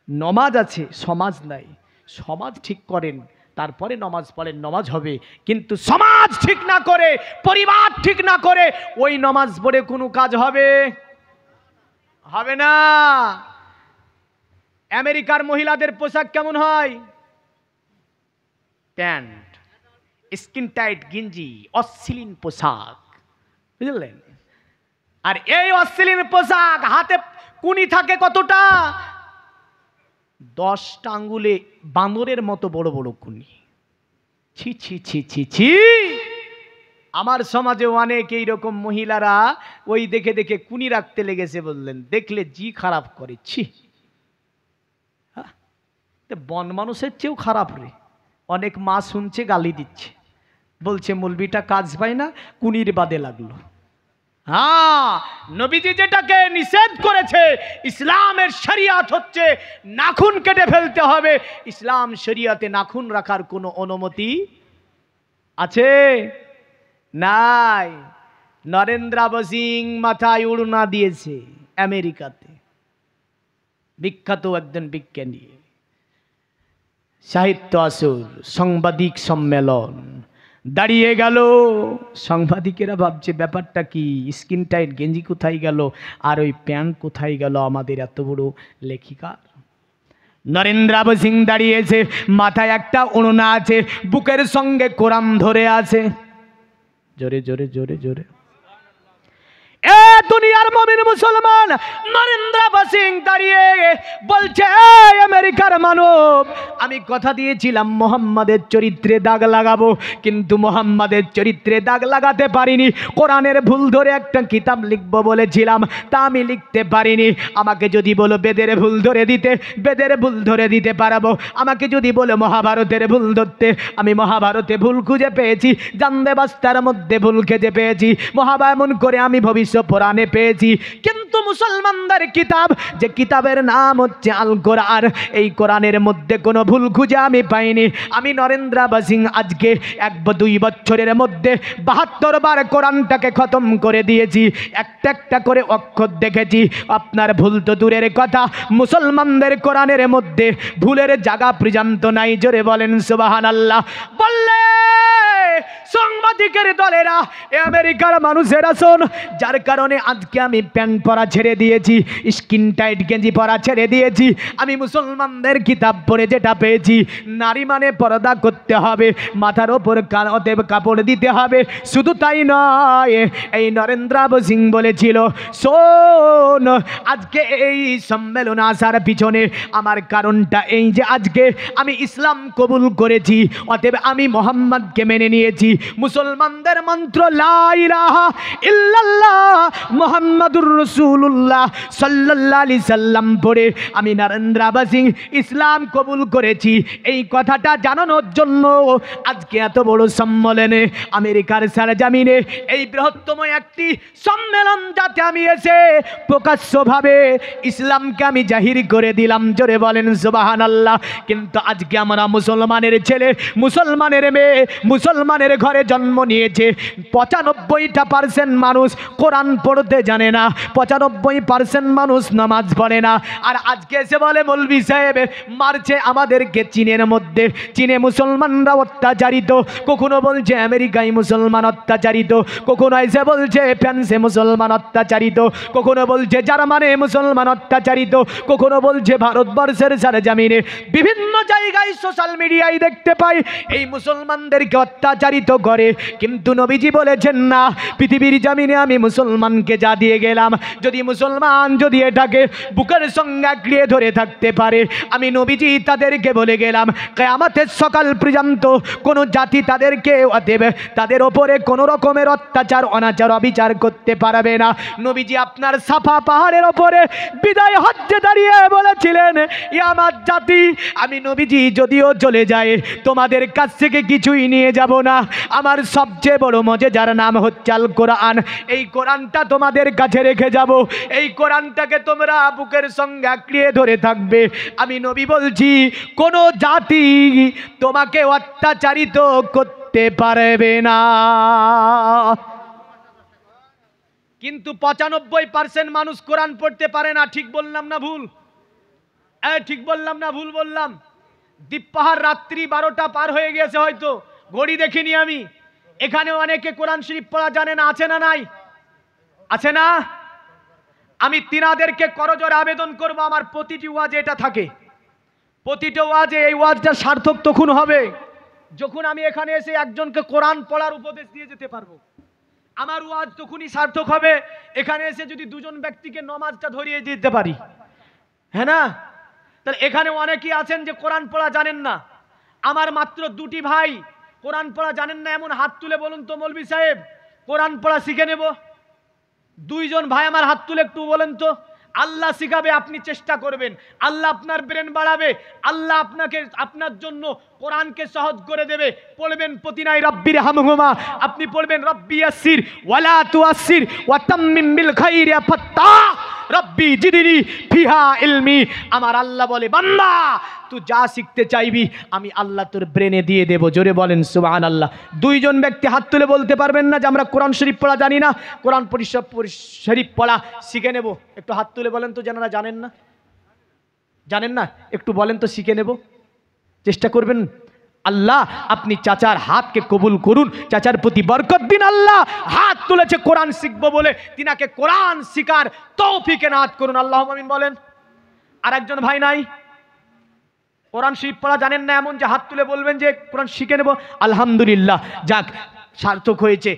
নমাজ আছে, সমাজ নাই। সমাজ ঠিক করেন, তারপরে নমাজ পড়েন, নমাজ হবে। কিন্তু সমাজ ঠিক না করে, পরিবার ঠিক না করে ওই নমাজ পড়ে কোনো কাজ হবে? হবে না। আমেরিকার মহিলাদের পোশাক কেমন হয়? প্যান্ট, স্কিন টাইট গেঞ্জি, অশ্লীল পোশাক, বুঝলেন? আর এই অশ্লীল পোশাক, হাতে কুনি থাকে কতটা? 10টা আঙ্গুলে বাঁদরের মতো বড় বড় কুনি। ছি ছি ছি ছি ছি। আমার সমাজে অনেক এইরকম মহিলারা ওই দেখে দেখে কুনি রাখতে লেগেছে, বললেন, দেখলে জি খারাপ করে। ছি, বন মানুষের চেয়েও খারাপ রে। অনেক মা শুনছে, গালি দিচ্ছে, বলছে মৌলবিটা কাজ পায় না, কুনির বাদে লাগলো। হ্যাঁ, নবীজি যেটাকে নিষেধ করেছে, ইসলামের শরিয়াত হচ্ছে নাখুন কেটে ফেলতে হবে। ইসলাম শরিয়াতে নাখুন রাখার কোনো অনুমতি আছে? নাই। নরেন্দ্র সিং মাথায় উড়না দিয়েছে আমেরিকাতে, বিখ্যাত একজন বিজ্ঞানী। সাহিত্য আসর, সাংবাদিক সম্মেলন, দাঁড়িয়ে গেল। সাংবাদিকেরা ভাবছে ব্যাপারটা কি, স্কিন টাইট গেঞ্জি কোথায় গেল, আর ওই প্যান্ট কোথায় গেল আমাদের এত বড় লেখিকার। নরেন্দ্র সিং দাঁড়িয়েছে, মাথায় একটা ওড়না আছে, বুকের সঙ্গে কোরআন ধরে আছে। জোরে জোরে জোরে জোরে। এ দুনিয়ার মুমিন মুসলমান, নরেন্দ্র সিং দাঁড়িয়ে বলছে, আমেরিকার মানব, আমি কথা দিয়েছিলাম মোহাম্মদের চরিত্রে দাগ লাগাবো, কিন্তু মোহাম্মদের চরিত্রে দাগ লাগাতে পারিনি। কোরআনের ভুল ধরে একটা কিতাব লিখবো বলেছিলাম, তা আমি লিখতে পারিনি। আমাকে যদি বলো বেদের ভুল ধরে দিতে, বেদের ভুল ধরে দিতে পারবো। আমাকে যদি বলো মহাভারতের ভুল ধরতে, আমি মহাভারতে ভুল খুঁজে পেয়েছি, জানদে বাস্তার মধ্যে ভুল খুঁজে পেয়েছি, মহাবায়মন করে আমি ভবিষ্যৎ পুরাণে পেয়েছি। কিন্তু মুসলমানদের কিতাব, যে কিতাবের নাম হচ্ছে আল কোরআন, এই কোরআনের মধ্যে কোনো ভুল খুঁজে আমি পাইনি। আমি নরেন্দ্র সিং আজকে 1-2 বছরের মধ্যে 72 বার কোরআনটাকে খতম করে দিয়েছি, একটা একটা করে অক্ষর দেখেছি। আপনার ভুল তো দূরের কথা, মুসলমানদের কোরআনের মধ্যে ভুলের জায়গা পর্যন্ত নাই। জোরে বলেন সুবহানাল্লাহ। বললে সাংবাদিকের দলেরা, আমেরিকার মানুষেরা শোন, যার কারণে আজকে আমি প্যান্ট পরা ছেড়ে দিয়েছি, স্কিন টাইট গেঞ্জি পরা ছেড়ে দিয়েছি। আমি মুসলমানদের কিতাব পড়ে যেটা পেয়েছি, নারী মানে পর্দা করতে হবে, মাথার ওপর অতএব কাপড় দিতে হবে। শুধু তাই নয়, এই নরেন্দ্র সিং বলেছিল, শোন, আজকে এই সম্মেলন আসার পিছনে আমার কারণটা এই যে আজকে আমি ইসলাম কবুল করেছি, অতএব আমি মোহাম্মদকে মেনে নিয়েছি। মুসলমানদের মন্ত্র লা ইলাহা ইল্লাল্লাহ মুহাম্মাদুর রাসূলুল্লাহ সাল্লাল্লাহু আলাইহি সাল্লাম পড়ে আমি নরেন্দ্র সিং ইসলাম কবুল করেছি। এই কথাটা জানানোর জন্য আজকে এত বড় সম্মেলনে, আমেরিকার সরজমিনে এই বৃহত্তম একটি সম্মেলন, যাতে আমি এসে প্রকাশ্যভাবে ইসলামকে আমি জাহির করে দিলাম। জোরে বলেন সুবহানাল্লাহ। কিন্তু আজকে আমরা মুসলমানের ছেলে, মুসলমানের মেয়ে, মুসলমানের ঘরে জন্ম নিয়েছে, 95% মানুষ কোরআন পড়তে জানে না, 95% মানুষ নামাজ পড়ে না। আর আজকে এসে বলে মৌলভী সাহেব মারছে আমাদেরকে চীনের মধ্যে, চীনে মুসলমানরা অত্যাচারিত, কখনো বলছে আমেরিকায় মুসলমান অত্যাচারিত, কখনো এসে বলছে ফ্রান্সে মুসলমান অত্যাচারিত, কখনো বলছে জার্মানে মুসলমান অত্যাচারিত, কখনো বলছে ভারতবর্ষের সরজমিনে, বিভিন্ন জায়গায় সোশ্যাল মিডিয়ায় দেখতে পাই এই মুসলমানদেরকে অত্যাচারিত করে। কিন্তু নবীজি বলেছেন না, পৃথিবীর জমিনে আমি মুসলমানকে যা দিয়ে গেলাম, যদি মুসলমান যদি এটাকে বুকের সঙ্গে আঁকড়িয়ে ধরে থাকতে পারে, আমি নবীজি তাদেরকে বলে গেলাম কিয়ামতের সকাল পর্যন্ত কোনো জাতি তাদেরকে দেবে, তাদের ওপরে কোনো রকমের অত্যাচার অনাচার অবিচার করতে পারবে না। নবীজি আপনার সাফা পাহাড়ের ওপরে বিদায় হজ্জে দাঁড়িয়ে বলেছিলেন, ই আমার জাতি, আমি নবীজি যদিও চলে যায় তোমাদের কাছ থেকে কিছুই নিয়ে যাব না, আমার সবচেয়ে বড় মজেদার নাম হচ্ছে আল কোরআন, এই কোরআনটা তোমাদের কাছে রেখে যাব, এই কোরআনটাকে তোমরা বুকের সঙ্গে আঁকড়িয়ে ধরে থাকবে। আমি নবী বলছি, কোনো জাতি তোমাকে অত্যাচারিত করতে পারবে না। কিন্তু 95% মানুষ কোরআন পড়তে পারে না। ঠিক বললাম না ভুল? ঠিক বললাম না ভুল বললাম? দ্বীপপাহাড় রাত্রি 12টা পার হয়ে গেছে, হয়তো ঘড়ি দেখিনি আমি। এখানে অনেকে কোরআন শরীফ পড়া জানে না, আছে না নাই? আছে না? আমি তিনাদেরকে করজোড়ে আবেদন করব, আমার প্রতিটি ওয়াজে এটা থাকে, প্রতিটা ওয়াজে এই ওয়াজটা সার্থক তখন হবে যখন আমি এখানে এসে একজনকে কোরআন পড়ার উপদেশ দিয়ে যেতে পারবো। আমার ওয়াজ তখনই সার্থক হবে এখানে এসে যদি দুজন ব্যক্তিকে নমাজটা ধরিয়ে দিতে পারি, হ্যাঁ না? তাহলে এখানে অনেকেই আছেন যে কোরআন পড়া জানেন না। আমার মাত্র দুটি ভাই কোরআন পড়া জানেন না, এমন হাত তুলে বলুন তো মৌলভী সাহেব, কোরআন পড়া শিখে নেব। দুইজন ভাই আমার হাত তুলে একটু বলেন তো। আল্লাহ শিখাবে, আপনি চেষ্টা করবেন, আল্লাহ আপনার ব্রেন বাড়াবে, আল্লাহ আপনাকে আপনার জন্য কোরআনকে সহজ করে দেবে। পড়বেন প্রতিনাই রব্বির হামহুমা, আপনি পড়বেন রব্বি ইয়াসসির ওয়ালা তুয়াসসির ওয়া তাম্মিম বিল খাইরি ফাত্তাহ রব্বি জিদনি ফিহা ইলমি। আমার আল্লাহ বলে, বান্দা তুই যা শিখতে চাইবি আমি আল্লাহ তোর ব্রেনে দিয়ে দেব। জোরে বলেন সুবহানাল্লাহ। দুইজন ব্যক্তি হাত তুলে বলতে পারবেন না যে আমরা কোরআন শরীফ পড়া জানি না, কোরআন শরীফ পড়া শিখে নেব? একটু হাত তুলে বলেন তো, যারা জানেন না, জানেন না, একটু বলেন তো, শিখে নেব, চেষ্টা করবেন। আল্লাহ আপনি চাচার হাতকে কবুল করুন, চাচার প্রতি বরকত দিন। আল্লাহ হাত তুলেছে কোরআন শিখবো বলে, তিনাকে কোরআন শিখার তৌফিক এনায়েত করুন, আল্লাহুম্মা আমিন বলেন। আর একজন ভাই নাই, কোরআন শরীফ পড়া জানেন না, এমন যে হাত তুলে বলবেন যে কোরআন শিখে নেব। আলহামদুলিল্লাহ, যাক সার্থক হয়েছে।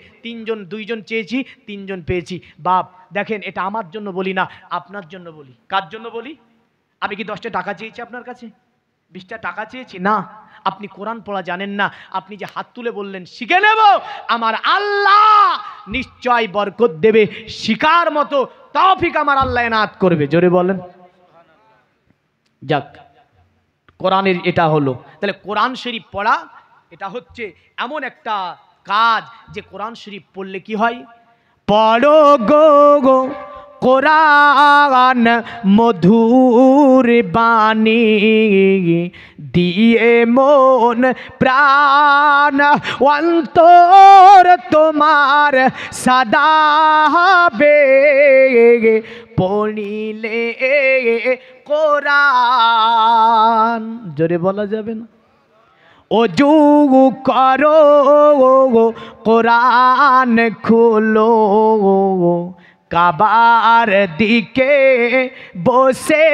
দুইজন চেয়েছি, তিনজন পেয়েছি। বাপ দেখেন, এটা আমার জন্য বলি না, আপনার জন্য বলি। কার জন্য বলি? আমি কি 10টা টাকা চেয়েছি আপনার কাছে? 20টা টাকা চেয়েছি না। আপনি কোরআন পড়া জানেন না, আপনি যে হাত তুলে বললেন শিখে নেব, আমার আল্লাহ নিশ্চয় বরকত দেবে, শিকার মতো তৌফিক আমার আল্লাহ এনায়েত করবে। জোরে বলেন। যাক, কোরআনের এটা হলো। তাহলে কোরআন শরীফ পড়া এটা হচ্ছে এমন একটা কাজ যে কোরআন শরীফ পড়লে কি হয়? পড়ো গো কোরআন মধুর বাণী, দিয়ে মন প্রাণ অন্তর তোমার সদা হবে, পড়িলে কোরআন। জোরে বলা যাবে না? ওযু করো কোরআন খুলো, কাবার দিকে বসে,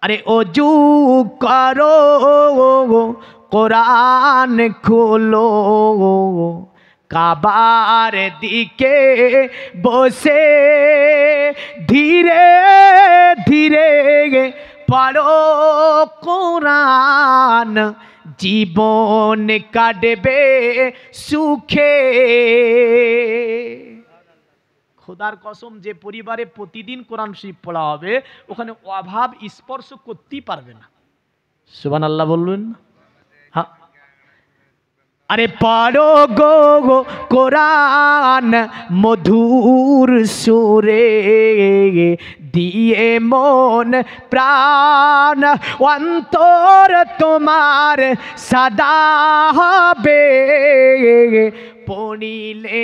আরে ওযু করো কোরআন খুলো, কাবার দিকে বসে, ধীরে ধীরে পড়ো কোরআন, জীবন কাটবে সুখে। খোদার কসম, যে পরিবারে প্রতিদিন কোরআন শরীফ পড়া হবে ওখানে অভাব স্পর্শ করতেই পারবে না। সুবহানাল্লাহ বলবেন না? হ্যাঁ, আরে পড়ো গো কোরআন মধুর সুরে, দিয়ে মন প্রাণ অন্তর তোমার সদা হবে, পড়িলে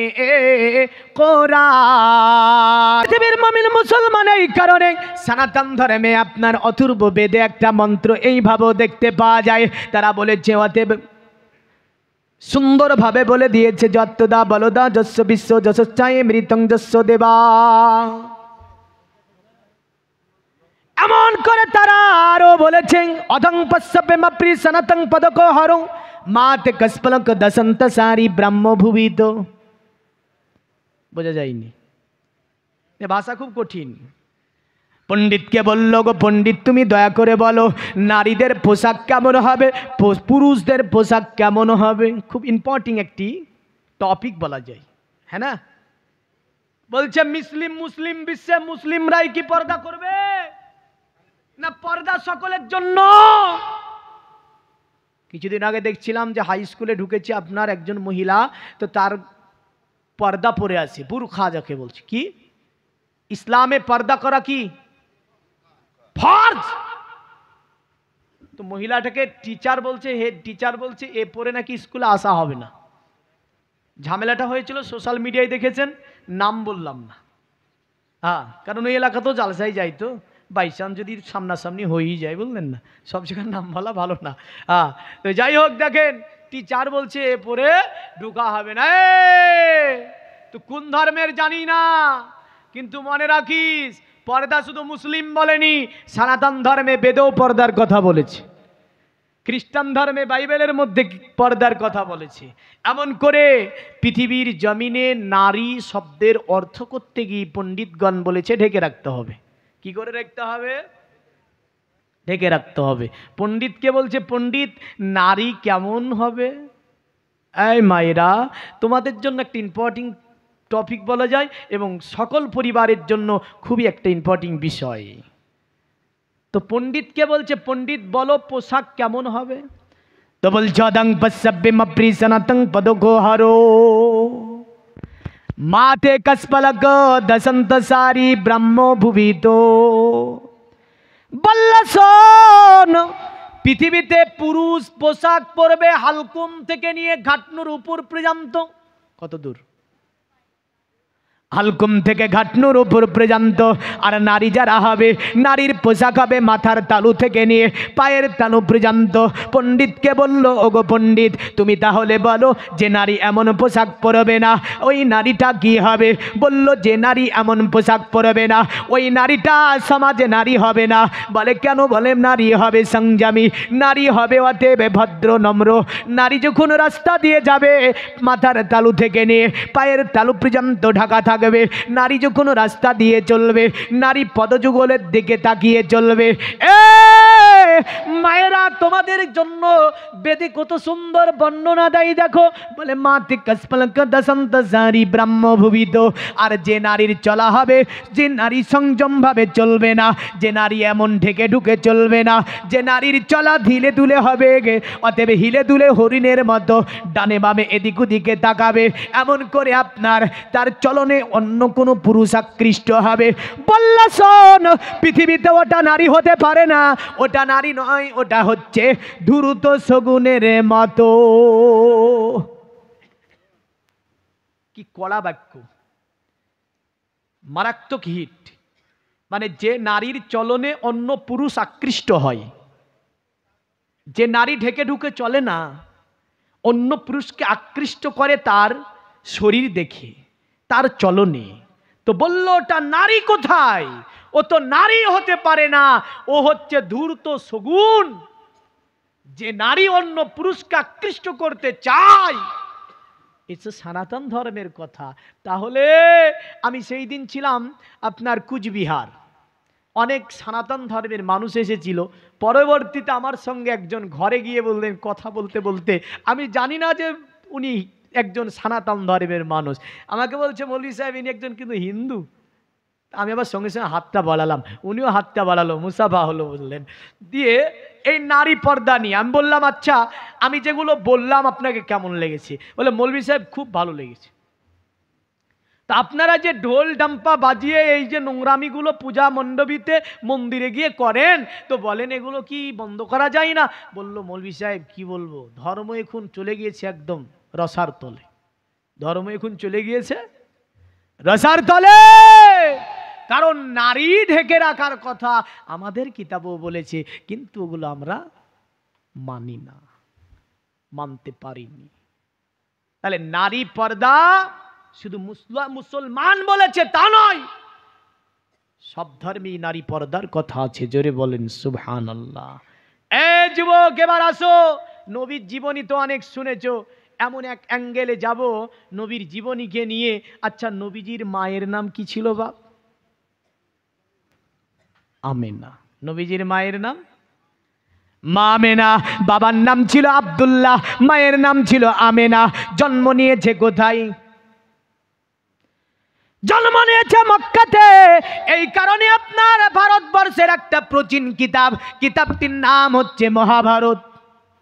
কোরআন। পৃথিবীর মুমিন মুসলমান এই কারণে সনাতন ধর্মে আপনার অথর্ব বেদে একটা মন্ত্র এইভাবে দেখতে পাওয়া যায়। তারা বলেছে, অতএব সুন্দরভাবে বলে দিয়েছে, যত্তদা বলদা যস্য বিশ্ব যশশ্চায় মৃতং যস্য দেবা। এমন করে তারা আরো বলেছেন, অধং পশ্যপেমপ্রি সনাতং পদক হরং মাতে কস্পলক দশন্ত সারি ব্রহ্ম ভুবিত। বোঝা যায়নি? এ ভাষা খুব কঠিন। পণ্ডিতকে বলল, গো পণ্ডিত তুমি দয়া করে বলো নারীদের পোশাক কেমন হবে, পুরুষদের পোশাক কেমন হবে। খুব ইম্পর্টেন্ট একটি টপিক বলা যায়, হ্যাঁ না? বলছে মুসলিম বিশ্বে মুসলিমরাই কি পর্দা করবে, না পর্দা সকলের জন্য? কিছুদিন আগে দেখছিলাম যে হাই স্কুলে ঢুকেছে আপনার একজন মহিলা, তো তার পর্দা পরে আছে, বুরখা যাকে বলছে। কি ইসলামে পর্দা করা কি ফরজ? তো মহিলাটাকে টিচার বলছে, হেড টিচার বলছে এ পরে নাকি স্কুলে আসা হবে না। ঝামেলাটা হয়েছিল সোশ্যাল মিডিয়ায়, দেখেছেন, নাম বললাম না। হ্যাঁ, কারণ ওই এলাকা তো জালসাই যাই, তো বাইচান্স যদি সামনাসামনি হয়েই যায়, বললেন না, সব জায়গার নাম বলা ভালো না। হ্যাঁ, তো যাই হোক, দেখেন টিচার বলছে এ পরে ঢুকা হবে না। তো কোন ধর্মের জানি না, কিন্তু মনে রাখিস পর্দা শুধু মুসলিম বলেনি, সনাতন ধর্মে বেদেও পর্দার কথা বলেছে, খ্রিস্টান ধর্মে বাইবেলের মধ্যে পর্দার কথা বলেছে। এমন করে পৃথিবীর জমিনে নারী শব্দের অর্থ করতে গিয়ে পণ্ডিতগণ বলেছে ঢেকে রাখতে হবে। কি করে রাখতে হবে? ঢেকে রাখতে হবে। পণ্ডিতকে বলছে, পণ্ডিত নারী কেমন হবে? এই মায়েরা, তোমাদের জন্য একটা ইম্পর্টেন্ট টপিক বলা যায় এবং সকল পরিবারের জন্য খুবই একটা ইম্পর্টেন্ট বিষয়। তো পণ্ডিতকে বলছে, পণ্ডিত বলো পোশাক কেমন হবে? তো বলছে অদং পসব্বে মপ্রি সনাতং পদগোহারো মাতে কসপলক দসন্ত সারি ব্রহ্ম ভুবিতো। বল্লসন, পৃথিবীতে পুরুষ পোশাক পরবে হালকুম থেকে নিয়ে ঘাটনুর উপর পর্যন্ত। কত দূর? হালকুম থেকে ঘাটনুর উপর পর্যন্ত। আর নারী যারা হবে, নারীর পোশাক হবে মাথার তালু থেকে নিয়ে পায়ের তালু পর্যন্ত। পণ্ডিতকে বলল, ওগো পণ্ডিত, তুমি তাহলে বলো যে নারী এমন পোশাক পরবে না, ওই নারীটা কি হবে? বলল, যে নারী এমন পোশাক পরবে না, ওই নারীটা সমাজে নারী হবে না। বলে কেন? বলে নারী হবে সংযমী, নারী হবে অতএব ভদ্র নম্র। নারী যখন রাস্তা দিয়ে যাবে মাথার তালু থেকে নিয়ে পায়ের তালু পর্যন্ত ঢাকা থাকবে। নারী যখন রাস্তা দিয়ে চলবে নারী পদযুগলের দিকে তাকিয়ে চলবে। মায়েরা, তোমাদের জন্য বেদে কত সুন্দর বর্ণনা দেয় দেখো। বলে মাতে কসপলক দসন্ত সারি ব্রহ্ম ভুবিত। আর যে নারীর চলা হবে, যে নারী সংযম ভাবে চলবে না, যে নারী এমন ঢেকে ঢুকে চলবে না, যে নারীর চলা ধীরে ধুলে হবে, অতএব হিলে দুলে হরিণের মতো ডানে বামে এদিক ওদিকে তাকাবে, এমন করে আপনার তার চলনে অন্য কোনো পুরুষ আকৃষ্ট হবে। বললা শোন, পৃথিবীতে ওটা নারী হতে পারে না, ওটা নারী নয়, ওটা হচ্ছে ধূর্ত শগুনের মতো। কি কড়া বাক্য, মারাত্মক হিট। মানে যে নারীর চলনে অন্য পুরুষ আকৃষ্ট হয়, যে নারী ঢেকে ঢুকে চলে না, অন্য পুরুষকে আকৃষ্ট করে তার শরীর দেখে, তার চলনে। তো বলল ওটা নারী কোথায়? ও তো নারী হতে পারে না, ও হচ্ছে ধূর্ত শগুন। যে নারী অন্য পুরুষকে আকৃষ্ট করতে চায়, এটা সনাতন ধর্মের কথা। তাহলে আমি সেই দিন ছিলাম আপনার কুচবিহার, অনেক সনাতন ধর্মের মানুষ এসেছিল। পরবর্তীতে আমার সঙ্গে একজন ঘরে গিয়ে বললেন, কথা বলতে বলতে, আমি জানি না যে উনি একজন সনাতন ধর্মের মানুষ, আমাকে বলছে মৌলভী সাহেব ইনি একজন কিন্তু হিন্দু। আমি আবার সঙ্গে সঙ্গে হাতটা বাড়ালাম, উনিও হাতটা বাড়ালো, মুসাফা হলো বললেন। দিয়ে এই নারী পর্দা নিয়ে আমি বললাম, আচ্ছা আমি যেগুলো বললাম আপনাকে কেমন লেগেছে? বলে মৌলভী সাহেব খুব ভালো লেগেছে। তা আপনারা যে ঢোল ডাম্পা বাজিয়ে এই যে নোংরামিগুলো পূজা মণ্ডপীতে মন্দিরে গিয়ে করেন, তো বলেন এগুলো কি বন্ধ করা যায় না? বলল মৌলভী সাহেব কি বলবো, ধর্ম এখন চলে গিয়েছে একদম রসার তলে। ধর্ম এখন চলে গিয়েছে রসার তলে, কারণ নারী ঢেকে রাখার কথা আমাদের কিতাবও বলেছে, কিন্তু ওগুলো আমরা মানি না, মানতে পারিনি। তাহলে নারী পর্দা শুধু মুসলমান বলেছে তা নয়, সব ধর্মেই নারী পর্দার কথা আছে। জোরে বলেন সুবহানাল্লাহ। এই যুবক এবার আসো, নবীর জীবনী তো অনেক শুনেছো, এমন এক অ্যাঙ্গেলে যাব নবীর জীবনীকে নিয়ে। আচ্ছা, নবীজির মায়ের নাম কি ছিল বাপ? আমেনা। নবীজির মায়ের নাম মা আমেনা। বাবার নাম ছিল আব্দুল্লাহ, মায়ের নাম ছিল আমেনা। জন্ম নিয়েছে কোথায়? জন্ম নিয়েছে মক্কাতে। এই কারণে আপনার ভারতবর্ষের একটা প্রাচীন কিতাবটির নাম হচ্ছে মহাভারত।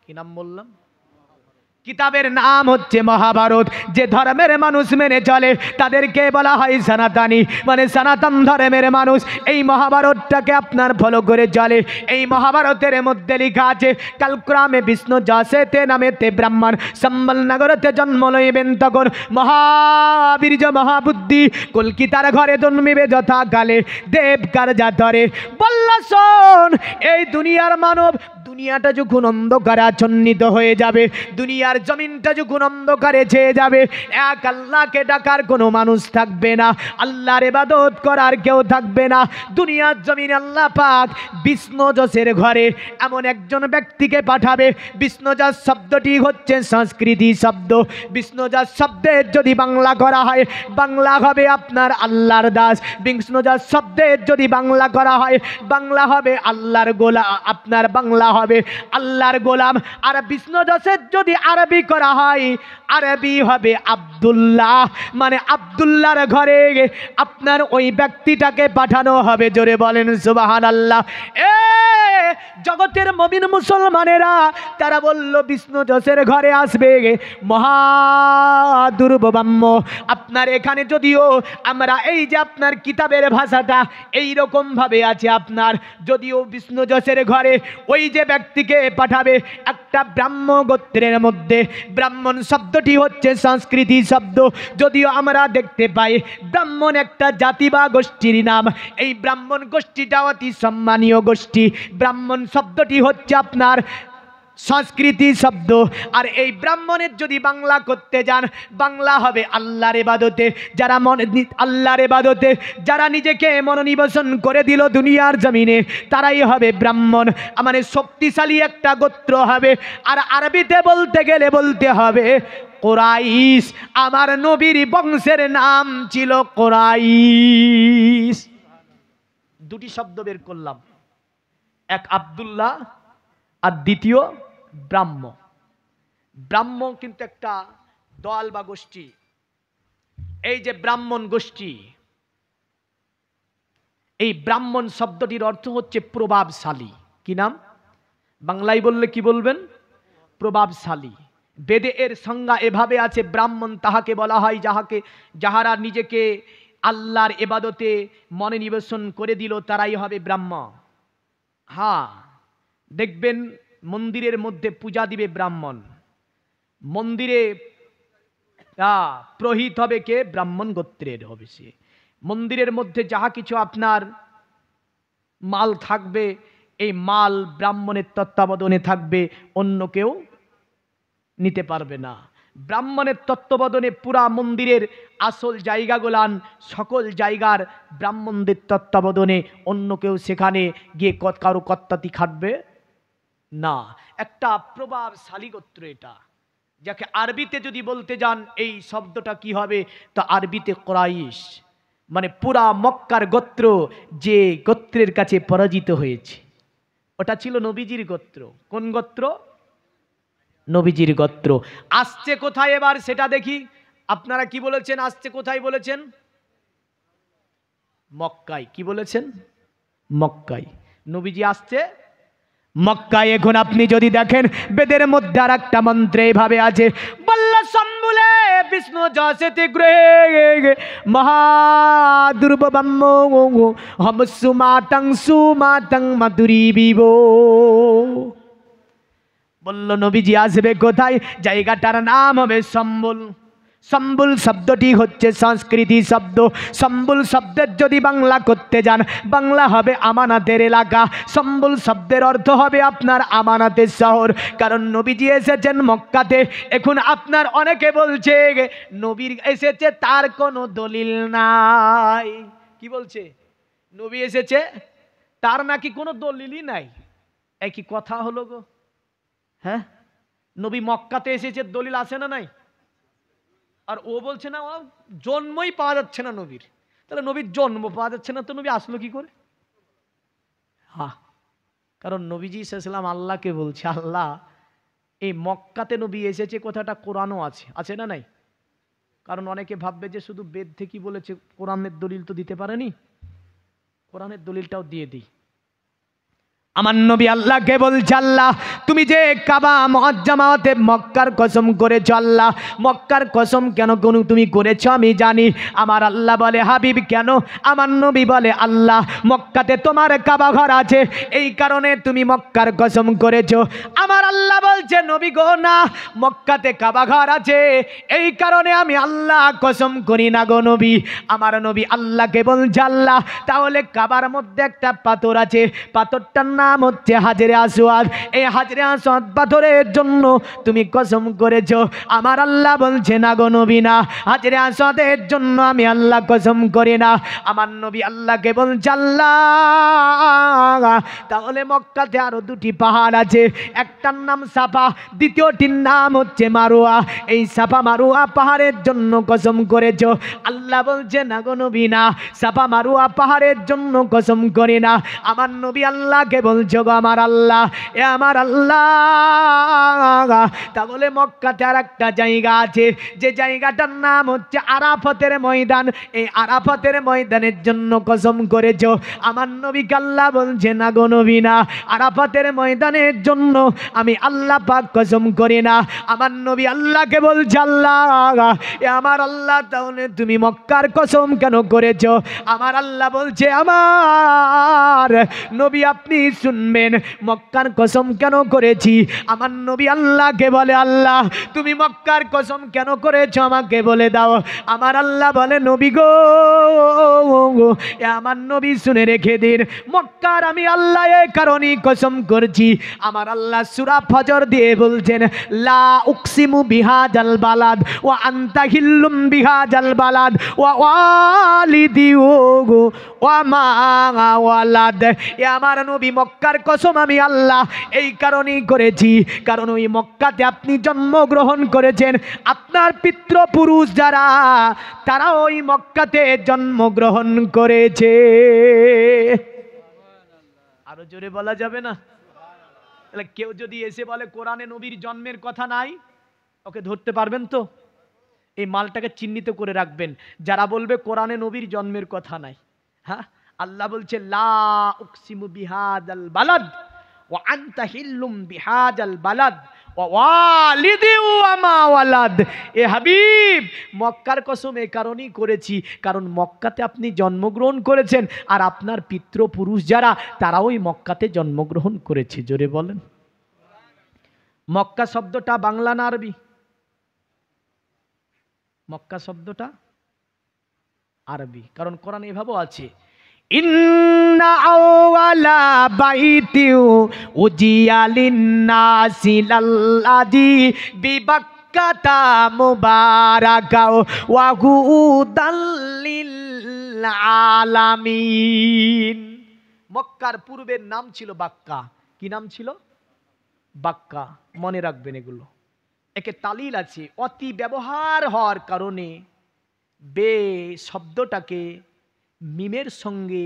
কি নাম বললাম? কিতাবের নাম হচ্ছে মহাভারত। যে ধর্মের মানুষ মেনে চলে তাদেরকে বলা হয় সনাতনী, মানে সনাতন ধর্মের মানুষ। এই মহাভারতটাকে আপনার ফলো করে চলে। এই মহাভারতের মধ্যে লেখা আছে, কালক্রমে বিষ্ণু যশেতে নামেতে ব্রাহ্মণ সম্বল নগরতে জন্ম লইবেন, তখন মহাবীর্য মহাবুদ্ধি কলকিতার ঘরে জন্মিবে যথাকালে দেব কার্যাতরে। বলল শোন, এই দুনিয়ার মানব দুনিয়াটা যখন অন্ধকারে আচ্ছন্নিত হয়ে যাবে, দুনিয়ার জমিনটা যখন অন্ধকারে ছেয়ে যাবে, এক আল্লাহকে ডাকার কোনো মানুষ থাকবে না, আল্লাহর ইবাদত করার কেউ থাকবে না। দুনিয়ার জমিনে আল্লাহ পাক বিষ্ণুজসের ঘরে এমন একজন ব্যক্তিকে পাঠাবে। বিষ্ণুজস শব্দটি হচ্ছে সংস্কৃতি শব্দ। বিষ্ণুজস শব্দের যদি বাংলা করা হয়, বাংলা হবে আপনার আল্লাহর দাস। বিষ্ণুজস শব্দের যদি বাংলা করা হয়, বাংলা হবে আল্লাহর গোলাম, আপনার বাংলা হবে আল্লাহর গোলাম। আর বিষ্ণুজসের যদি আরবি করা হয়, আরবি হবে আব্দুল্লাহ, মানে আব্দুল্লাহর ঘরে আপনার ওই ব্যক্তিটাকে পাঠানো হবে। জোরে বলেন সুবহানাল্লাহ। জগতের মুমিন মুসলমানেরা তারা বলল বিষ্ণুজসের ঘরে আসবে মহা দুর্ব্রহ্ম। আপনার এখানে যদিও আমরা এই যে আপনার কিতাবের ভাষাটা এই রকম ভাবে আছে, আপনার যদিও বিষ্ণুজসের ঘরে ওই যে ব্যক্তিকে পাঠাবে একটা ব্রাহ্ম গোত্রের মধ্যে, ব্রাহ্মণ শব্দটি হচ্ছে সংস্কৃতি শব্দ। যদিও আমরা দেখতে পাই ব্রাহ্মণ একটা জাতি বা গোষ্ঠীর নাম, এই ব্রাহ্মণ গোষ্ঠীটা অতি সম্মানীয় গোষ্ঠী। ব্রাহ্মণ শব্দটি হচ্ছে আপনার সংস্কৃতি শব্দ। আর এই ব্রাহ্মণের যদি বাংলা করতে যান, বাংলা হবে আল্লাহর ইবাদতে। যারা আল্লাহর ইবাদতে যারা নিজেকে মনোনিবেশন করে দিল দুনিয়ার জমিনে, তারাই হবে ব্রাহ্মণ, মানে শক্তিশালী একটা গোত্র হবে। আর আরবিতে বলতে গেলে বলতে হবে কুরাইশ। আমার নবীর বংশের নাম ছিল কুরাইশ। দুটি শব্দ বের করলাম, এক আব্দুল্লাহ আর দ্বিতীয় ব্রাহ্ম। ব্রাহ্ম কিন্তু একটা দল বা গোষ্ঠী। এই যে ব্রাহ্মণ গোষ্ঠী, এই ব্রাহ্মণ শব্দটির অর্থ হচ্ছে প্রভাবশালী। কি নাম? বাংলায় বললে কি বলবেন? প্রভাবশালী। বেদে এর সংজ্ঞা এভাবে আছে, ব্রাহ্মণ তাহাকে বলা হয় যাহারা নিজেকে আল্লাহর ইবাদতে মনোনিবেশন করে দিল, তারাই হবে ব্রাহ্ম। হ্যাঁ, দেখবেন মন্দিরের মধ্যে পূজা দিবে ব্রাহ্মণ, মন্দিরে পুরোহিত হবে কে? ব্রাহ্মণ গোত্রের হবে সে। মন্দিরের মধ্যে যাহা কিছু আপনার মাল থাকবে, এই মাল ব্রাহ্মণের তত্ত্বাবধানে থাকবে, অন্য কেউ নিতে পারবে না। ব্রাহ্মণের তত্ত্বাবধানে পুরা মন্দিরের আসল জায়গাগুলান, সকল জায়গার ব্রাহ্মণদের তত্ত্বাবধানে, অন্য কেউ সেখানে গিয়ে কারো কর্তাতি খাটবে না। একটা প্রভাবশালী গোত্র এটা, যাকে আরবিতে যদি বলতে যান এই শব্দটা কি হবে, তো আরবিতে কুরাইশ, মানে পুরা মক্কার গোত্র যে গোত্রের কাছে পরাজিত হয়েছে, ওটা ছিল নবীজির গোত্র। কোন গোত্র? নবীজির গোত্র। আসছে কোথায় এবার সেটা দেখি। আপনারা কি বলেছেন? আসছে কোথায় বলেছেন? মক্কায়। কি বলেছেন? মক্কায়। নবীজি আসছে মক্কায়। এখন আপনি যদি দেখেন বেদের মধ্যে আর একটা মন্ত্রে এভাবে আছে, বল্লা সম্বুলে বিষ্ণু যশেতে গ্রহে মহা দুর্ব্রহ্ম হমসু মাতং মাতুরি বিবো। বলল নবীজি আসবে কোথায়? জায়গাটার নাম হবে সম্বল। সম্বল শব্দটি হচ্ছে সংস্কৃতি শব্দ। সম্বল শব্দের যদি বাংলা করতে যান, বাংলা হবে আমানাতের এলাকা। সম্বল শব্দের অর্থ হবে আপনার আমানাতের শহর। কারণ নবীজি এসেছেন মক্কাতে। এখন আপনার অনেকে বলছে নবীর এসেছে তার কোনো দলিল নাই। কি বলছে? নবী এসেছে তার নাকি কোনো দলিলই নাই। একই কথা হলো গো। হ্যাঁ, নবী মক্কাতে এসেছে, দলিল আছে না নাই? আর ও বলছে না, ও জন্মই পাওয়া যাচ্ছে না নবীর। তাহলে নবীর জন্ম পাওয়া যাচ্ছে না, তো নবী আসলো কি করে? হ্যাঁ, কারণ নবীজি সাল্লাল্লাহু আলাইহি আল্লাহকে বলছে, আল্লাহ এই মক্কাতে নবী এসেছে কথাটা কোরআনও আছে, আছে না নাই? কারণ অনেকে ভাববে যে শুধু বেদ থেকে বলেছে, কোরআনের দলিল তো দিতে পারেনি। কোরআনের দলিলটাও দিয়ে দিই। আমার নবী আল্লাহকে বলছে, আল্লাহ তুমি যে কাবা মুআজ্জামাতে মক্কার কসম করেছো, আল্লাহ মক্কার কসম কেন তুমি করেছো আমি জানি। আমার আল্লাহ বলে, হাবিব কেন? আমার নবী বলে, আল্লাহ মক্কাতে তোমার কাবা ঘর আছে, এই কারণে তুমি মক্কার কসম করেছো। আমার আল্লাহ বলছে, নবী গো না, মক্কাতে কাবা ঘর আছে, এই কারণে আমি আল্লাহ কসম করি না গো নবী। আমার নবী আল্লাহকে বলছে, আল্লাহ তাহলে কাবার মধ্যে একটা পাথর আছে, পাথরটার নাম হচ্ছে হাজরে আসওয়াদ। এই হাজরে আসওয়াদ পাথরের জন্য তুমি কসম করেছো, আমার আল্লাহ বলছে না গো নবী না, হাজরে আসওয়াদের জন্য আমি আল্লাহ কসম করি না। আমার নবী আল্লাহকে বলছে আল্লাহ, তাহলে মক্কাতে আরো দুটি পাহাড় আছে, একটার নাম সাফা, দ্বিতীয়টির নাম হচ্ছে মারোয়া। এই সাফা মারোয়া পাহাড়ের জন্য কসম করেছো। আল্লাহ বলছে না গো নবী না, সাফা মারোয়া পাহাড়ের জন্য কসম করি না। আমার নবী আল্লাহকে বলছো গো আমার আল্লাহ, এ আমার আল্লাহ, তাহলে মক্কাতে আর একটা জায়গা আছে, যে জায়গাটার নাম হচ্ছে আরাফাতের ময়দান। এই আরাফাতের ময়দানের জন্য কসম করেছো। আমার নবীকে আল্লাহ বলছে না গো নবী না, আরাফাতের ময়দানের জন্য আমি আল্লাহ পাক কসম করি না। আমার নবী আল্লাহকে বলছে আল্লাহ, এ আমার আল্লাহ, তাহলে তুমি মক্কার কসম কেন করেছো? আমার আল্লাহ বলছে আমার নবী আপনি শুনবেন, মক্কার কসম কেন করেছি। আমার নবী আল্লাহকে বলে আল্লাহ তুমি মক্কার কসম কেন করেছো আমাকে বলে দাও। আমার আল্লাহ বলে নবী গো, এ আমার নবী শুনে রেখে দিন, মক্কার আমি আল্লাহ এই কারণেই কসম করছি। আমার আল্লাহ সূরা ফজর দিয়ে বলছেন লা উকসিমু বিহাজাল বালাদ ওয়া আনতা হিল্লুম বিহাজাল বালাদ ওয়া ওয়ালিদি ওয়া মা ওয়ালাদ। এ আমার নবী মক্কার কসম আমি আল্লাহ এই কারণেই করেছি, কারণ ওই মক্কাতে আপনি জন্মগ্রহণ করেছেন, আপনার পিতৃপুরুষ যারা তারা ওই মক্কাতে জন্মগ্রহণ করেছে। আরো জোরে বলা যাবে না? তাহলে কেউ যদি এসে বলে কোরআনে নবীর জন্মের কথা নাই, ওকে ধরতে পারবেন তো? এই মালটাকে চিহ্নিত করে রাখবেন, যারা বলবে কোরআনে নবীর জন্মের কথা নাই। হ্যাঁ, আল্লাহ বলছে লা উকসিমু বিহাদাল বালাদ ওয়া আনতা হিল্লুম বিহাদাল বালাদ ওয়া ওয়ালিদি ওয়া মা ওয়ালাদ। এ হাবিব মক্কার কসম এই কারণেই করেছি, কারণ মক্কাতে আপনি জন্মগ্রহণ করেছেন, আর আপনার পিতৃপুরুষ যারা তারাও ওই মক্কাতে জন্মগ্রহণ করেছে। জোরে বলেন। মক্কা শব্দটা বাংলা না আরবি? মক্কা শব্দটা আরবি, কারণ কোরআন এভাবেও আছে ইন্না আওয়ালা বাইতিউ উজিয়া লিন্নাসি লাল্লাযী বিবাক্কাতা মুবারাকাও ওয়া হুদাল লিল আলামিন। মক্কার পূর্বের নাম ছিল বাক্কা। কি নাম ছিল? বাক্কা। মনে রাখবেন এগুলো, একে তালিল আছে, অতি ব্যবহার হওয়ার কারণে বে শব্দটাকে মিমের সঙ্গে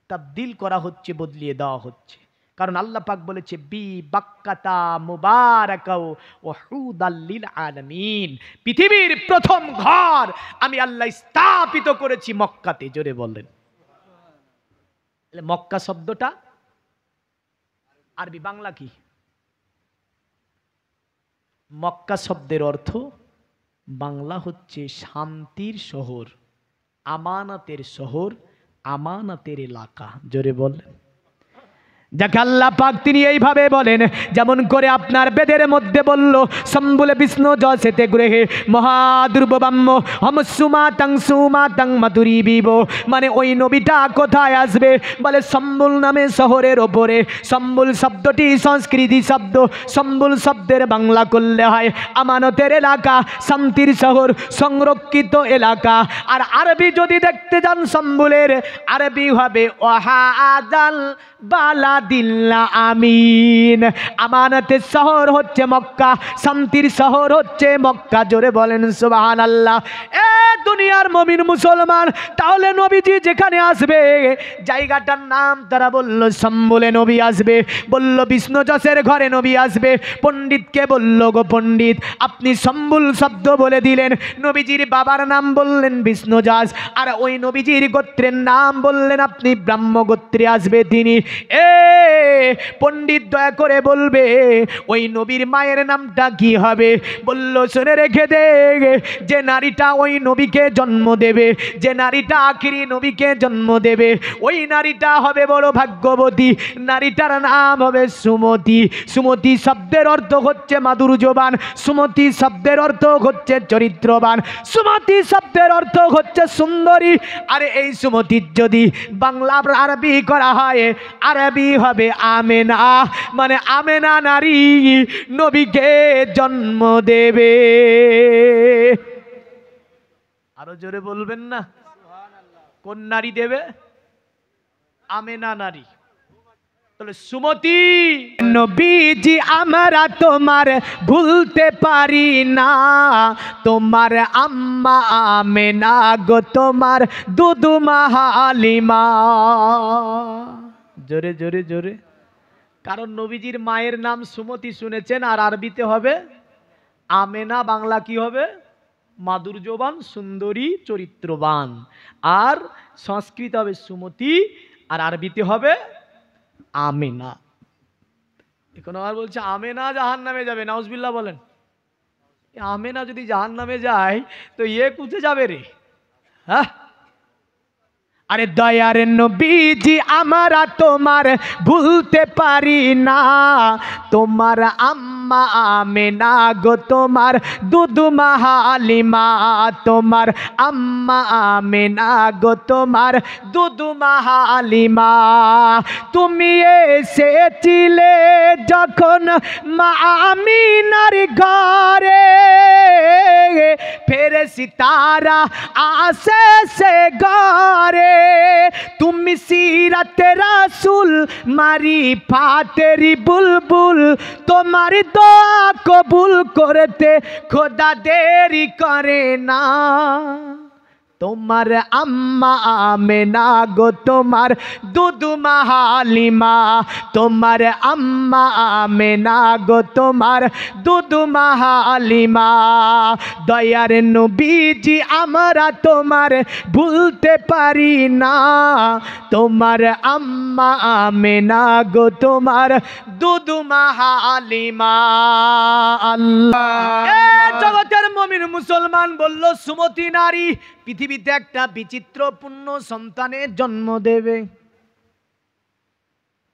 তাবদিল করা হচ্ছে, বদলিয়ে দেওয়া হচ্ছে। কারণ আল্লাহ পাক বলেছে বি বাক্কাতা মুবারাকাও ওয়া হুদাল লিল আলামিন, পৃথিবীর প্রথম ঘর আমি আল্লাহ স্থাপিত করেছি মক্কাতে। জোরে বললেন। মক্কা শব্দটা আরবি, বাংলা কি? মক্কা শব্দের অর্থ বাংলা হচ্ছে শান্তির শহর, আমানতের শহর, আমানতের এলাকা। জোরে বলেন। যাকে আল্লাহ পাক তিনি এইভাবে বলেন, যেমন করে আপনার বেদের মধ্যে বলল সম্বুলে বিষ্ণু জসেতে গ্রহে মহাদুর্ববাম্য হমসুমা তাং মাতুরি বিব। মানে ওই নবীটা কোথায় আসবে? বলে সম্বুল নামে শহরের ওপরে। সম্বুল শব্দটি সংস্কৃতি শব্দ, সম্বুল শব্দের বাংলা করলে হয় আমানতের এলাকা, শান্তির শহর, সংরক্ষিত এলাকা। আর আরবি যদি দেখতে যান সম্বুলের আরবি হবে ওয়াহাদাল বালাদিল্লা আমিন। আমানতের শহর হচ্ছে মক্কা, শান্তির শহর হচ্ছে মক্কা। জোরে বলেন সুবহানাল্লাহ। এ দুনিয়ার মুমিন মুসলমান, তাহলে নবীজি যেখানে আসবে জায়গাটার নাম তারা বলল সম্বলে নবী আসবে, বলল বিষ্ণু যশের ঘরে নবী আসবে। পণ্ডিতকে বলল গো পণ্ডিত আপনি সম্বুল শব্দ বলে দিলেন, নবীজির বাবার নাম বললেন বিষ্ণু যশ, আর ওই নবীজির গোত্রের নাম বললেন আপনি ব্রাহ্ম গোত্রে আসবে তিনি। এ পণ্ডিত দয়া করে বলবে ওই নবীর মায়ের নামটা কি হবে? বলল শুনে রেখে দে, যে নারীটা ওই নবীকে জন্ম দেবে, যে নারীটা আখিরি নবীকে জন্ম দেবে, ওই নারীটা হবে বড় ভাগ্যবতী। নারীটার নাম হবে সুমতি। সুমতি শব্দের অর্থ হচ্ছে মাধুর্যবান, সুমতি শব্দের অর্থ হচ্ছে চরিত্রবান, সুমতি শব্দের অর্থ হচ্ছে সুন্দরী। আর এই সুমতির যদি বাংলা আরবি করা হয়, আরবি হবে আমেনা মানে আমেনা নারী নবীকে জন্ম দেবে। আরো জোরে বলবেন না, কোন নারী দেবে? আমেনা নারী। তাহলে সুমতি নবীজি আমরা তোমার ভুলতে পারি না, তোমার আম্মা আমেনা গো তোমার দুদুমা হালিমা। জোরে জোরে জোরে। কারণ নবীজির মায়ের নাম সুমতি শুনেছেন, আর আরবিতে হবে আমেনা, বাংলা কি হবে? মাধুর্যবান, সুন্দরী, চরিত্রবান। আর সংস্কৃত হবে সুমতি, আর আরবিতে হবে আমেনা। এখন আর বলছে আমেনা জাহান্নামে যাবে, নাউজুবিল্লাহ বলেন। আমেনা যদি জাহান্নামে যায় তো কোথায় যাবে রে? হ্যাঁ, আরে দয়ার নবীজি আমরা তোমার ভুলতে পারি না, তোমার আম্মা আমেনা গো তোমার দুদুমা হালিমা, তোমার আম্মা আমেনা গো তোমার দুদুমা হালিমা। তুমি এসেছিলে যখন মা আমিনার ঘরে, ফেরেশতারা আসে সে ঘরে, তুমি সিরাতে রাসূল মারিফাতেরি বুলবুল, তোমার দোয়া কবুল করতে খোদা দেরি করে না। তোমার আম্মা আমেনা গো তোমার দুদুমা হালিমা, তোমার আম্মা আমেনা গো তোমার দুদুমা হালিমা। দয়ার নবীজি আমরা তোমার ভুলতে পারি না, তোমার আম্মা আমেনা গো তোমার দুদুমা হালিমা। আল্লাহ জগতের মুমিন মুসলমান বলল সুমতি নারী পৃথিবীতে একটা বিচিত্রপূর্ণ সন্তানের জন্ম দেবে।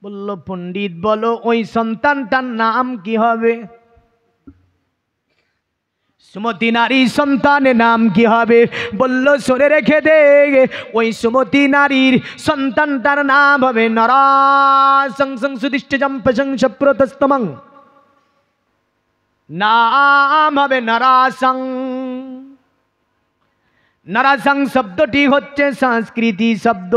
বলল পণ্ডিত বলো ওই সন্তানটার নাম কি হবে? সুমতি নারী সন্তানের নাম কি হবে? বলল শুনে রেখে দে, ওই সুমতি নারীর সন্তানটার নাম হবে নরাসং সুদিষ্টজম পশং সপ্রতস্তমং, নাম হবে নরাসং। নরাসং শব্দটি হচ্ছে সংস্কৃতি শব্দ।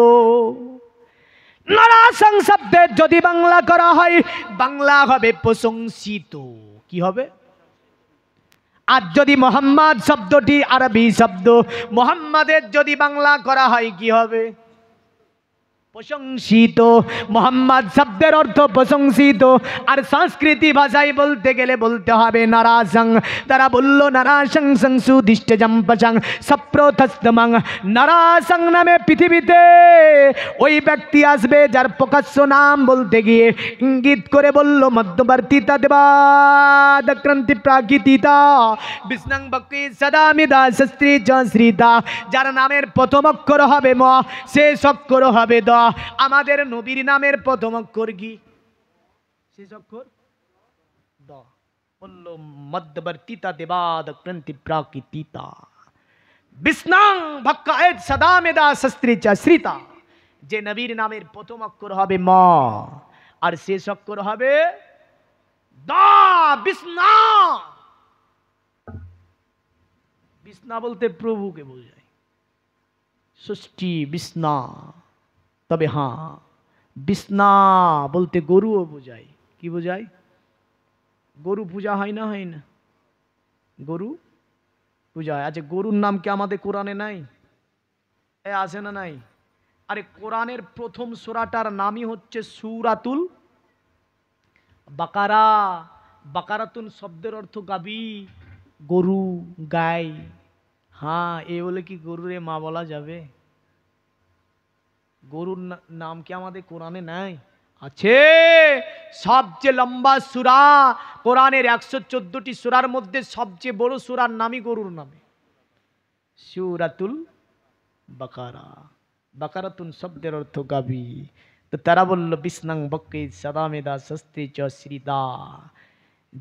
নরাসং শব্দের যদি বাংলা করা হয়, বাংলা হবে প্রশংসিত। কি হবে? আর যদি মোহাম্মদ শব্দটি আরবি শব্দ, মোহাম্মদের যদি বাংলা করা হয় কি হবে? প্রশংসিত। মোহাম্মদ শব্দের অর্থ প্রশংসিত, আর সংস্কৃতি ভাষায় বলতে গেলে বলতে হবে নারাসং। তারা বলল নারাসং সংসুদিষ্টজম পশং সপ্রথস্তমং। নারাসং নামে পৃথিবীতে ওই ব্যক্তি আসবে যার প্রকাশ্য নাম বলতে গিয়ে ইঙ্গিত করে বলল মধ্যবর্তীতা দেবাদক্রান্তি প্রাকৃতিতা বিষ্ণং বক্তি সদামিদা শস্ত্রী চ শ্রীতা। যার নামের প্রথম অক্ষর হবে ম, শেষ অক্ষর হবে দ। আমাদের নবীর নামের প্রথম অক্ষর কি? শেষ অক্ষর দ। বলল মধ্যবর্তীতা দেবাদক্রান্তি প্রাকৃতিতা বিষ্ণং ভক্কায়েত সদামেদা শস্ত্রী চ শ্রীতা। যে নবীর নামের প্রথম অক্ষর হবে ম আর শেষ অক্ষর হবে দা, বিষ্ণা। বিষ্ণা বলতে প্রভুকে বোঝায়, ষষ্ঠী বিষ্ণা। তবে হ্যাঁ, বিষ্ণা বলতে গরুও বোঝায়। কি বোঝায়? গরু পূজা হয় না, হয় না? গরু পূজা হয়। আচ্ছা, গরুর নাম কি আমাদের কোরআনে নাই? আছে না নাই? আরে কোরআনের প্রথম সূরাটার নামই হচ্ছে সূরাতুল বাকারা। বাকারাতুন শব্দের অর্থ গাবি, গরু, গাই। হ্যাঁ, এ বলে কি গরুরে মা বলা যাবে? গরুর নাম কি আমাদের কোরআনে নাই? আছে। সবচেয়ে লম্বা সূরা কোরআনের 114টি সূরার মধ্যে সবচেয়ে বড় সূরার নামই গরুর নামে, সূরাতুল বাকারা। বাকারাতুন শব্দের অর্থ গাবি। তো তারা বলল বিষ্ণং বক্কি সদামেদা শস্ত্রী চ শ্রীদা।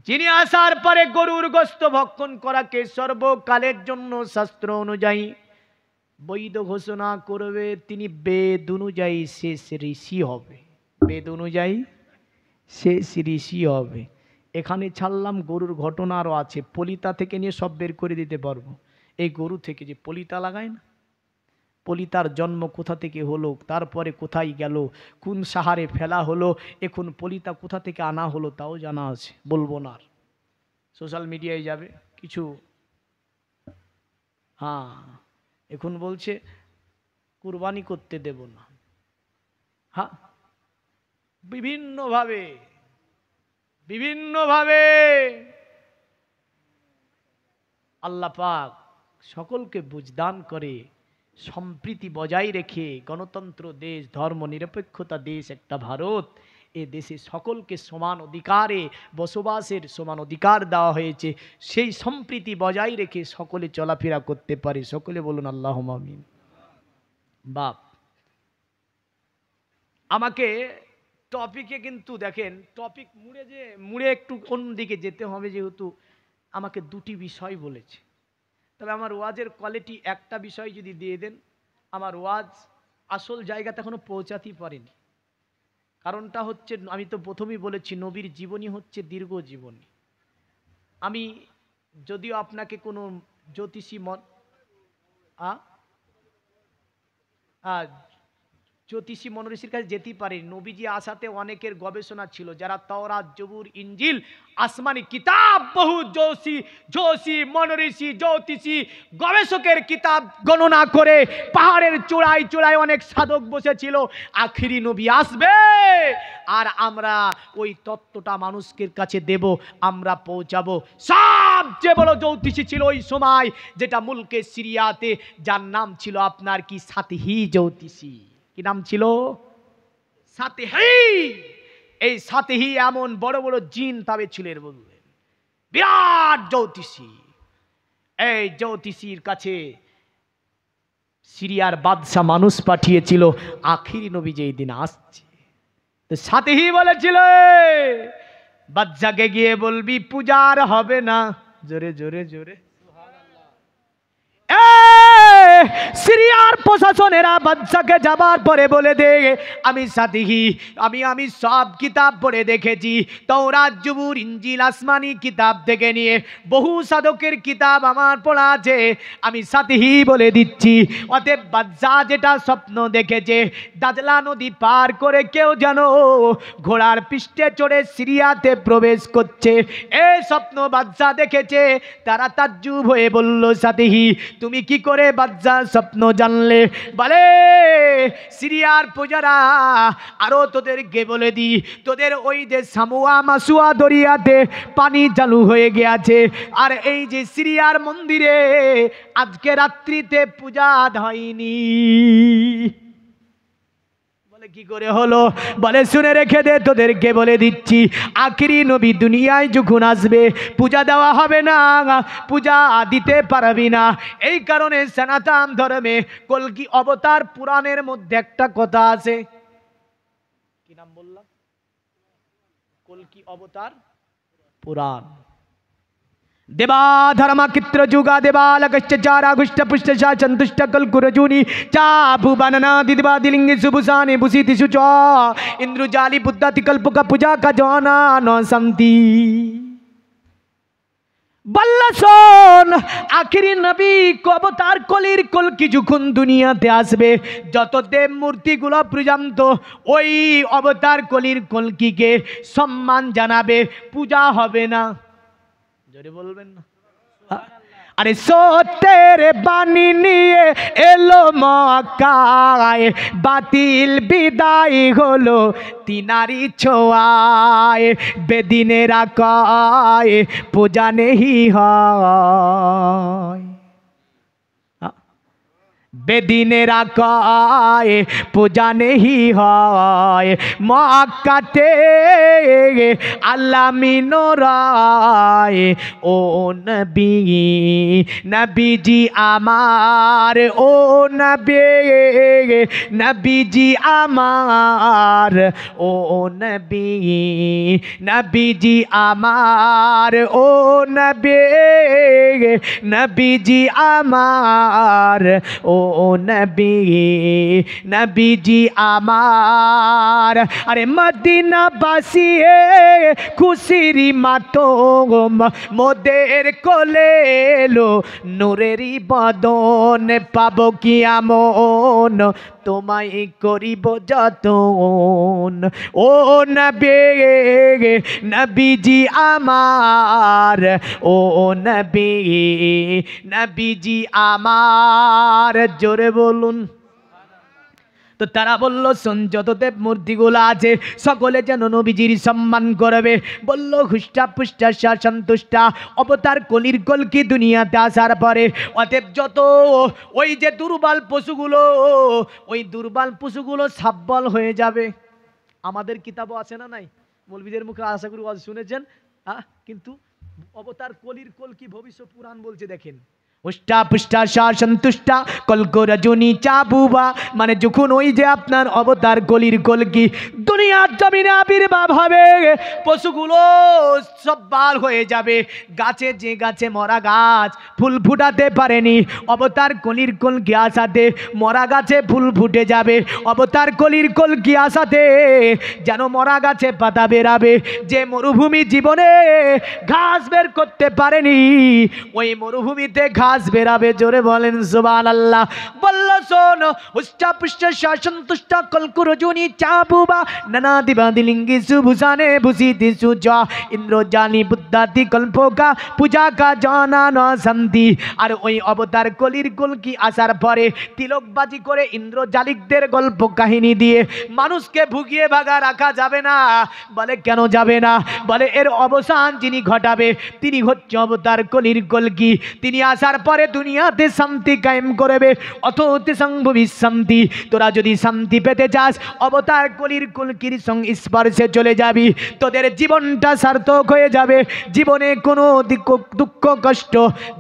যিনি আসার পরে গরুর গোশত ভক্ষণ করাকে সর্বকালের জন্য শাস্ত্র অনুযায়ী বৈধ ঘোষণা করবে, তিনি বেদ অনুযায়ী শেষ ঋষি হবে। বেদ অনুযায়ী শেষ ঋষি হবে। এখানে ছাড়লাম, গরুর ঘটনা আরও আছে, পলিতা থেকে নিয়ে সব বের করে দিতে পারবো। এই গরু থেকে যে পলিতা লাগায় না, পলিতার জন্ম কোথা থেকে হলো, তারপরে কোথায় গেল, কোন সাহারে ফেলা হলো, এখন পলিতা কোথা থেকে আনা হলো তাও জানা আছে, বলবো না আর, সোশ্যাল মিডিয়ায় যাবে কিছু। হ্যাঁ, এখন বলছে কুরবানি করতে দেব না। হ্যাঁ, বিভিন্নভাবে বিভিন্নভাবে আল্লাহ পাক সকলকে বুঝদান করে, সম্প্রীতি বজায় রেখে, গণতন্ত্র দেশ, ধর্ম নিরপেক্ষতা দেশ একটা ভারত, এ দেশে সকলকে সমান অধিকারে বসবাসের সমান অধিকার দেওয়া হয়েছে। সেই সম্প্রীতি বজায় রেখে সকলে চলাফেরা করতে পারে। সকলে বলুন আল্লাহুম্মা আমিন। বাপ, আমাকে টপিকে কিন্তু দেখেন, টপিক মুড়ে একটু অন্যদিকে যেতে হবে, যেহেতু আমাকে দুটি বিষয় বলেছে। তবে আমার ওয়াজের কোয়ালিটি একটা বিষয় যদি দিয়ে দেন, আমার ওয়াজ আসল জায়গাতে এখনো পৌঁছাতেই পারেনি। কারণটা হচ্ছে, আমি তো প্রথমেই বলেছি, নবীর জীবনী হচ্ছে দীর্ঘ জীবনী। আমি যদিও আপনাকে কোনো জ্যোতিষী জ্যোতিষী মনীষীর কাছে যেতেই পারে। নবীজি আসাতে অনেকের গবেষণা ছিল, যারা তাওরাত, জবুর, ইনজিল, আসমানি কিতাব, বহু যোশী মনীষী জ্যোতিষী গবেষকের কিতাব গণনা করে পাহাড়ের চূড়ায় চূড়ায় অনেক সাধক বসেছিল। আখিরি নবী আসবে আর আমরা ওই তত্ত্বটা মানুষের কাছে দেব, আমরা পৌঁছাবো। সবচেয়ে বড় জ্যোতিষী ছিল ওই সময়, যেটা মুলকে সিরিয়াতে, যার নাম ছিল আপনার কি, সাতিহি জ্যোতিষী। কি নাম ছিল? সাতিহি। এই সাতিহি এমন বড় বড় জিন তাবে ছিলেন, বললেন বিরাট জ্যোতিষী। এই জ্যোতিষীর কাছে সিরিয়ার বাদশা মানুষ পাঠিয়েছিল, আখিরি নবী যেই দিন আসছে। তো সাতিহি বলেছিল, বাদশাকে গিয়ে বলবি পূজার হবে না। জোরে জোরে জোরে। সিরিয়ার প্রশাসনেরা বাদশাকে যাবার পরে বলে দে, আমি সাতিহি, আমি সব কিতাব পড়ে দেখেছি, তাওরাত, জবুর, ইনজিল, আসমানি কিতাব থেকে নিয়ে বহু সাধকের কিতাব আমার পড়া আছে, আমি সাতিহি বলে দিচ্ছি। অতএব বাদশা যেটা স্বপ্ন দেখেছে, দাজলা নদী পার করে কেউ যেন ঘোড়ার পৃষ্ঠে চড়ে সিরিয়াতে প্রবেশ করছে, এই স্বপ্ন বাদশা দেখেছে। তারা তাজ্জুব হয়ে বলল, সাতিহি তুমি কি করে বাদশা স্বপ্ন জানলে? বলে, সিরিয়ার প্রজারা, আরো তোদেরকে বলে দি, তোদের ওই যে সামুয়া মাসুয়া দরিয়াতে পানি চালু হয়ে গিয়েছে, আর এই যে সিরিয়ার মন্দিরে আজকে রাত্রিতে পূজা হয়নি। বলে কি করে হলো? বলে শুনে রেখে দে, তোদেরকে বলে দিচ্ছি, আখিরি নবী দুনিয়ায় যখন আসবে পূজা দেওয়া হবে না, পূজা দিতে পারবি না। এই কারণে সনাতন ধর্মে কলকি অবতার পুরাণের মধ্যে একটা কথা আছে, কি নাম বললাম? কলকি অবতার পুরাণ। দেবা ধর্মাকিত্র যুগা দেবালকশ্চ চারাগুষ্ট পুষ্টশা চন্তুষ্ট কলকুরজুনি চা ভুবননা দিদিবা দিলিঙ্গি সুবুসানে বুসিতি সুচ ইন্দ্রজালি বুদ্ধাতি কল্পকা পূজা কা জানা ন সন্তি। বল্লসন আখিরি নবী অবতার কলির কলকি যখন দুনিয়াতে আসবে, যত দেব মূর্তিগুলো পূজান্ত ওই অবতার কলির কলকিকে সম্মান জানাবে, পূজা হবে না। জোরে বলবেন না? আরে সত্যের বাণী নিয়ে এলো মক্কায়, বাতিল বিদায় হলো তিনারি ছোঁয়ায়, বেদিনেরা কয় পূজা নেহি হয়, বেদিনেরা কয় পূজা নেহি হয়, মক্কাতে আল্লাহ মিনরায় ও নবী, নবীজি আমার, ও নবী, নবীজি আমার, ও নবী, নবীজি আমার, ও নবী, নবীজি আমার, ও নবী নবীজি আমার আরে মদিনা বাসিয়ে খুশির মাতম মোদের কোলে এলো নূরেরই বদন পাবো কি আমন তোমায় করিব যতন ও নবী নবীজি আমার ও নবী নবীজি আমার জোরে বলুন। তো তারা বলল শোন যত দেব মূর্তিগুলো আছে সকলে যেন নবীজির সম্মান করবে। বলল হুষ্টা পুষ্টা সন্তুষ্টা অবতার কলির কলকি দুনিয়াতে আসার পরে অতএব যত ওই যে দুর্বল পশুগুলো ওই দুর্বল পশুগুলো সাব্বল হয়ে যাবে। আমাদের কিতাবও আছে না নাই? মৌলবীদের মুখে আশা করি শুনেছেন। কিন্তু অবতার কলির কলকি ভবিষ্যৎ পুরাণ বলছে দেখেন হুষ্টা পুষ্টা সন্তুষ্টা কলকো রজনী চাবুবা মানে যখন ওই যে আপনার অবতার কলির কলকি দুনিয়ার জমিনে আবির্ভাব হবে পশুগুলো সব বাল হয়ে যাবে। গাছে যে গাছে মরা গাছ ফুল ফুটাতে পারেনি অবতার কলির কলকি আসাতে মরা গাছে ফুল ফুটে যাবে। অবতার কলির কলকি আসাতে যেন মরা গাছে পাতা বেরাবে। যে মরুভূমি জীবনে ঘাস বের করতে পারেনি ওই মরুভূমিতে ঘাস বেরাবে। জোরে বলেন সুবহানাল্লাহ। বলল শোন হুষ্টা পুষ্টা সন্তুষ্টা কলকো রজনী চাবুবা নানা দিবাদি লিঙ্গি সুভূষণে ভূষিতি সুজা ইন্দ্রজানি বুদ্ধাতি কল্পকা পূজা কা জানা ন শান্তি। আর ওই অবতার কলির কলকি আসার পরে তিলকবাজি করে ইন্দ্রজালিকদের গল্প কাহিনী দিয়ে মানুষকে ভুগিয়ে ভাগা রাখা যাবে না। বলে কেন যাবে না? বলে এর অবসান যিনি ঘটাবে তিনি হচ্ছে অবতার কলির কলকি। তিনি আসার পরে দুনিয়াতে শান্তি কায়েম করবে। অথতে সংভবী শান্তি। তোরা যদি শান্তি পেতে চাস অবতার কলির কলকির সংস্পর্শে চলে যাবি তোদের জীবনটা সার্থক হয়ে যাবে। জীবনে কোনো দুঃখ কষ্ট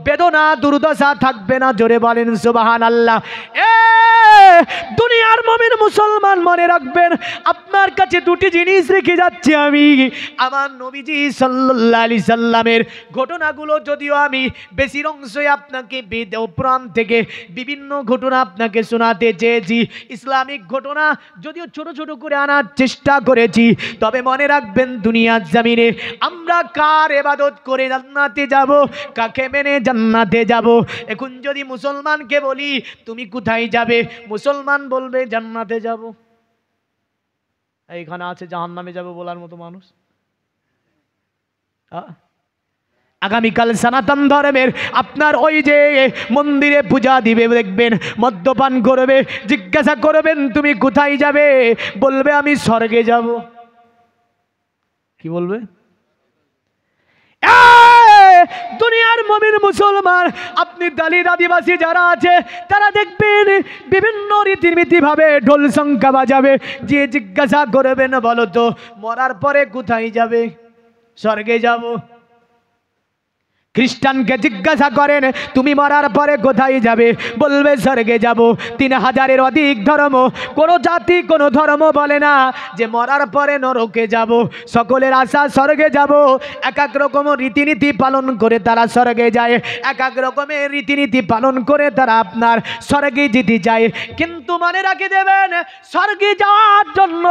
বেদনা দুর্দশা থাকবে না। জোরে বলেন সুবহানাল্লাহ। দুনিয়ার মুমিন মুসলমান মনে রাখবেন আপনার কাছে দুটি জিনিস রেখে যাচ্ছি আমি। আমার নবীজি সাল্লাল্লাহু আলাইহি সাল্লামের ঘটনাগুলো যদিও আমি বেশির অংশই আপনাকে বেদ ও পুরাণ থেকে বিভিন্ন ঘটনা আপনাকে শোনাতে চেয়েছি। ইসলামিক ঘটনা যদিও ছোট ছোট করে আনার চেষ্টা করেছি তবে মনে রাখবেন দুনিয়ার জমিনে আমরা কার ইবাদত করে জান্নাতে যাব কাকে মেনে জান্নাতে যাব। এখন যদি মুসলমানকে বলি তুমি কোথায় যাবে মুসলমান বলবে জান্নাতে যাব। এইখানে আছে জাহান্নামে যাবে বলার মতো মানুষ? আগামীকাল সনাতন ধর্মের আপনার ওই যে মন্দিরে পূজা দিবে দেখবেন মদ্যপান করবে জিজ্ঞাসা করবেন তুমি কোথায় যাবে বলবে আমি স্বর্গে যাব। কি বলবে? দুনিয়ার মুমিন মুসলমান আপনি দলিত আদিবাসী যারা আছে তারা দেখবেন বিভিন্ন রীতিনীতি ভাবে ঢোল শঙ্কা বাজাবে। যে জিজ্ঞাসা করবেন বলো তো মরার পরে কোথায় যাবে? স্বর্গে যাব। খ্রিস্টানকে জিজ্ঞাসা করেন তুমি মরার পরে কোথায় যাবে বলবে স্বর্গে যাব। 3000-এর অধিক ধর্ম কোনো জাতি কোনো ধর্ম বলে না যে মরার পরে নরকে যাব। সকলের আশা স্বর্গে যাব। এক এক রকম রীতিনীতি পালন করে তারা স্বর্গে যায়। এক এক রকমের রীতিনীতি পালন করে তারা আপনার স্বর্গে যেতে যায়। কিন্তু মনে রাখে দেবেন স্বর্গে যাওয়ার জন্য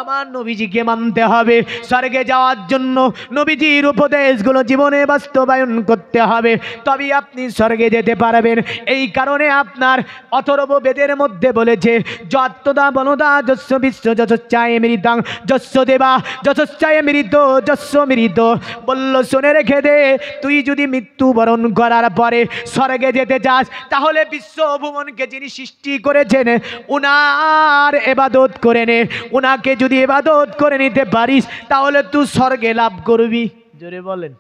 আমার নবীজিকে মানতে হবে। স্বর্গে যাওয়ার জন্য নবীজির উপদেশগুলো জীবনে বাস্তবায়ন করতে হবে তবে আপনি স্বর্গে যেতে পারবেন। এই কারণে আপনার অথর্ব বেদের মধ্যে বলেছে যত্তদা বনদা যস্য বিশ্ব যশশ্চায় মৃতাং যস্য দেবা যশশ্চায় মৃত যস্য মৃত। বলল শুনে রেখে দে তুই যদি মৃত্যুবরণ করার পরে স্বর্গে যেতে চাস তাহলে বিশ্ব ভুবনকে যিনি সৃষ্টি করেছেন উনার ইবাদত করে নে। উনাকে যদি ইবাদত করে নিতে পারিস তাহলে তুই স্বর্গে লাভ করবি। জোরে বলেন।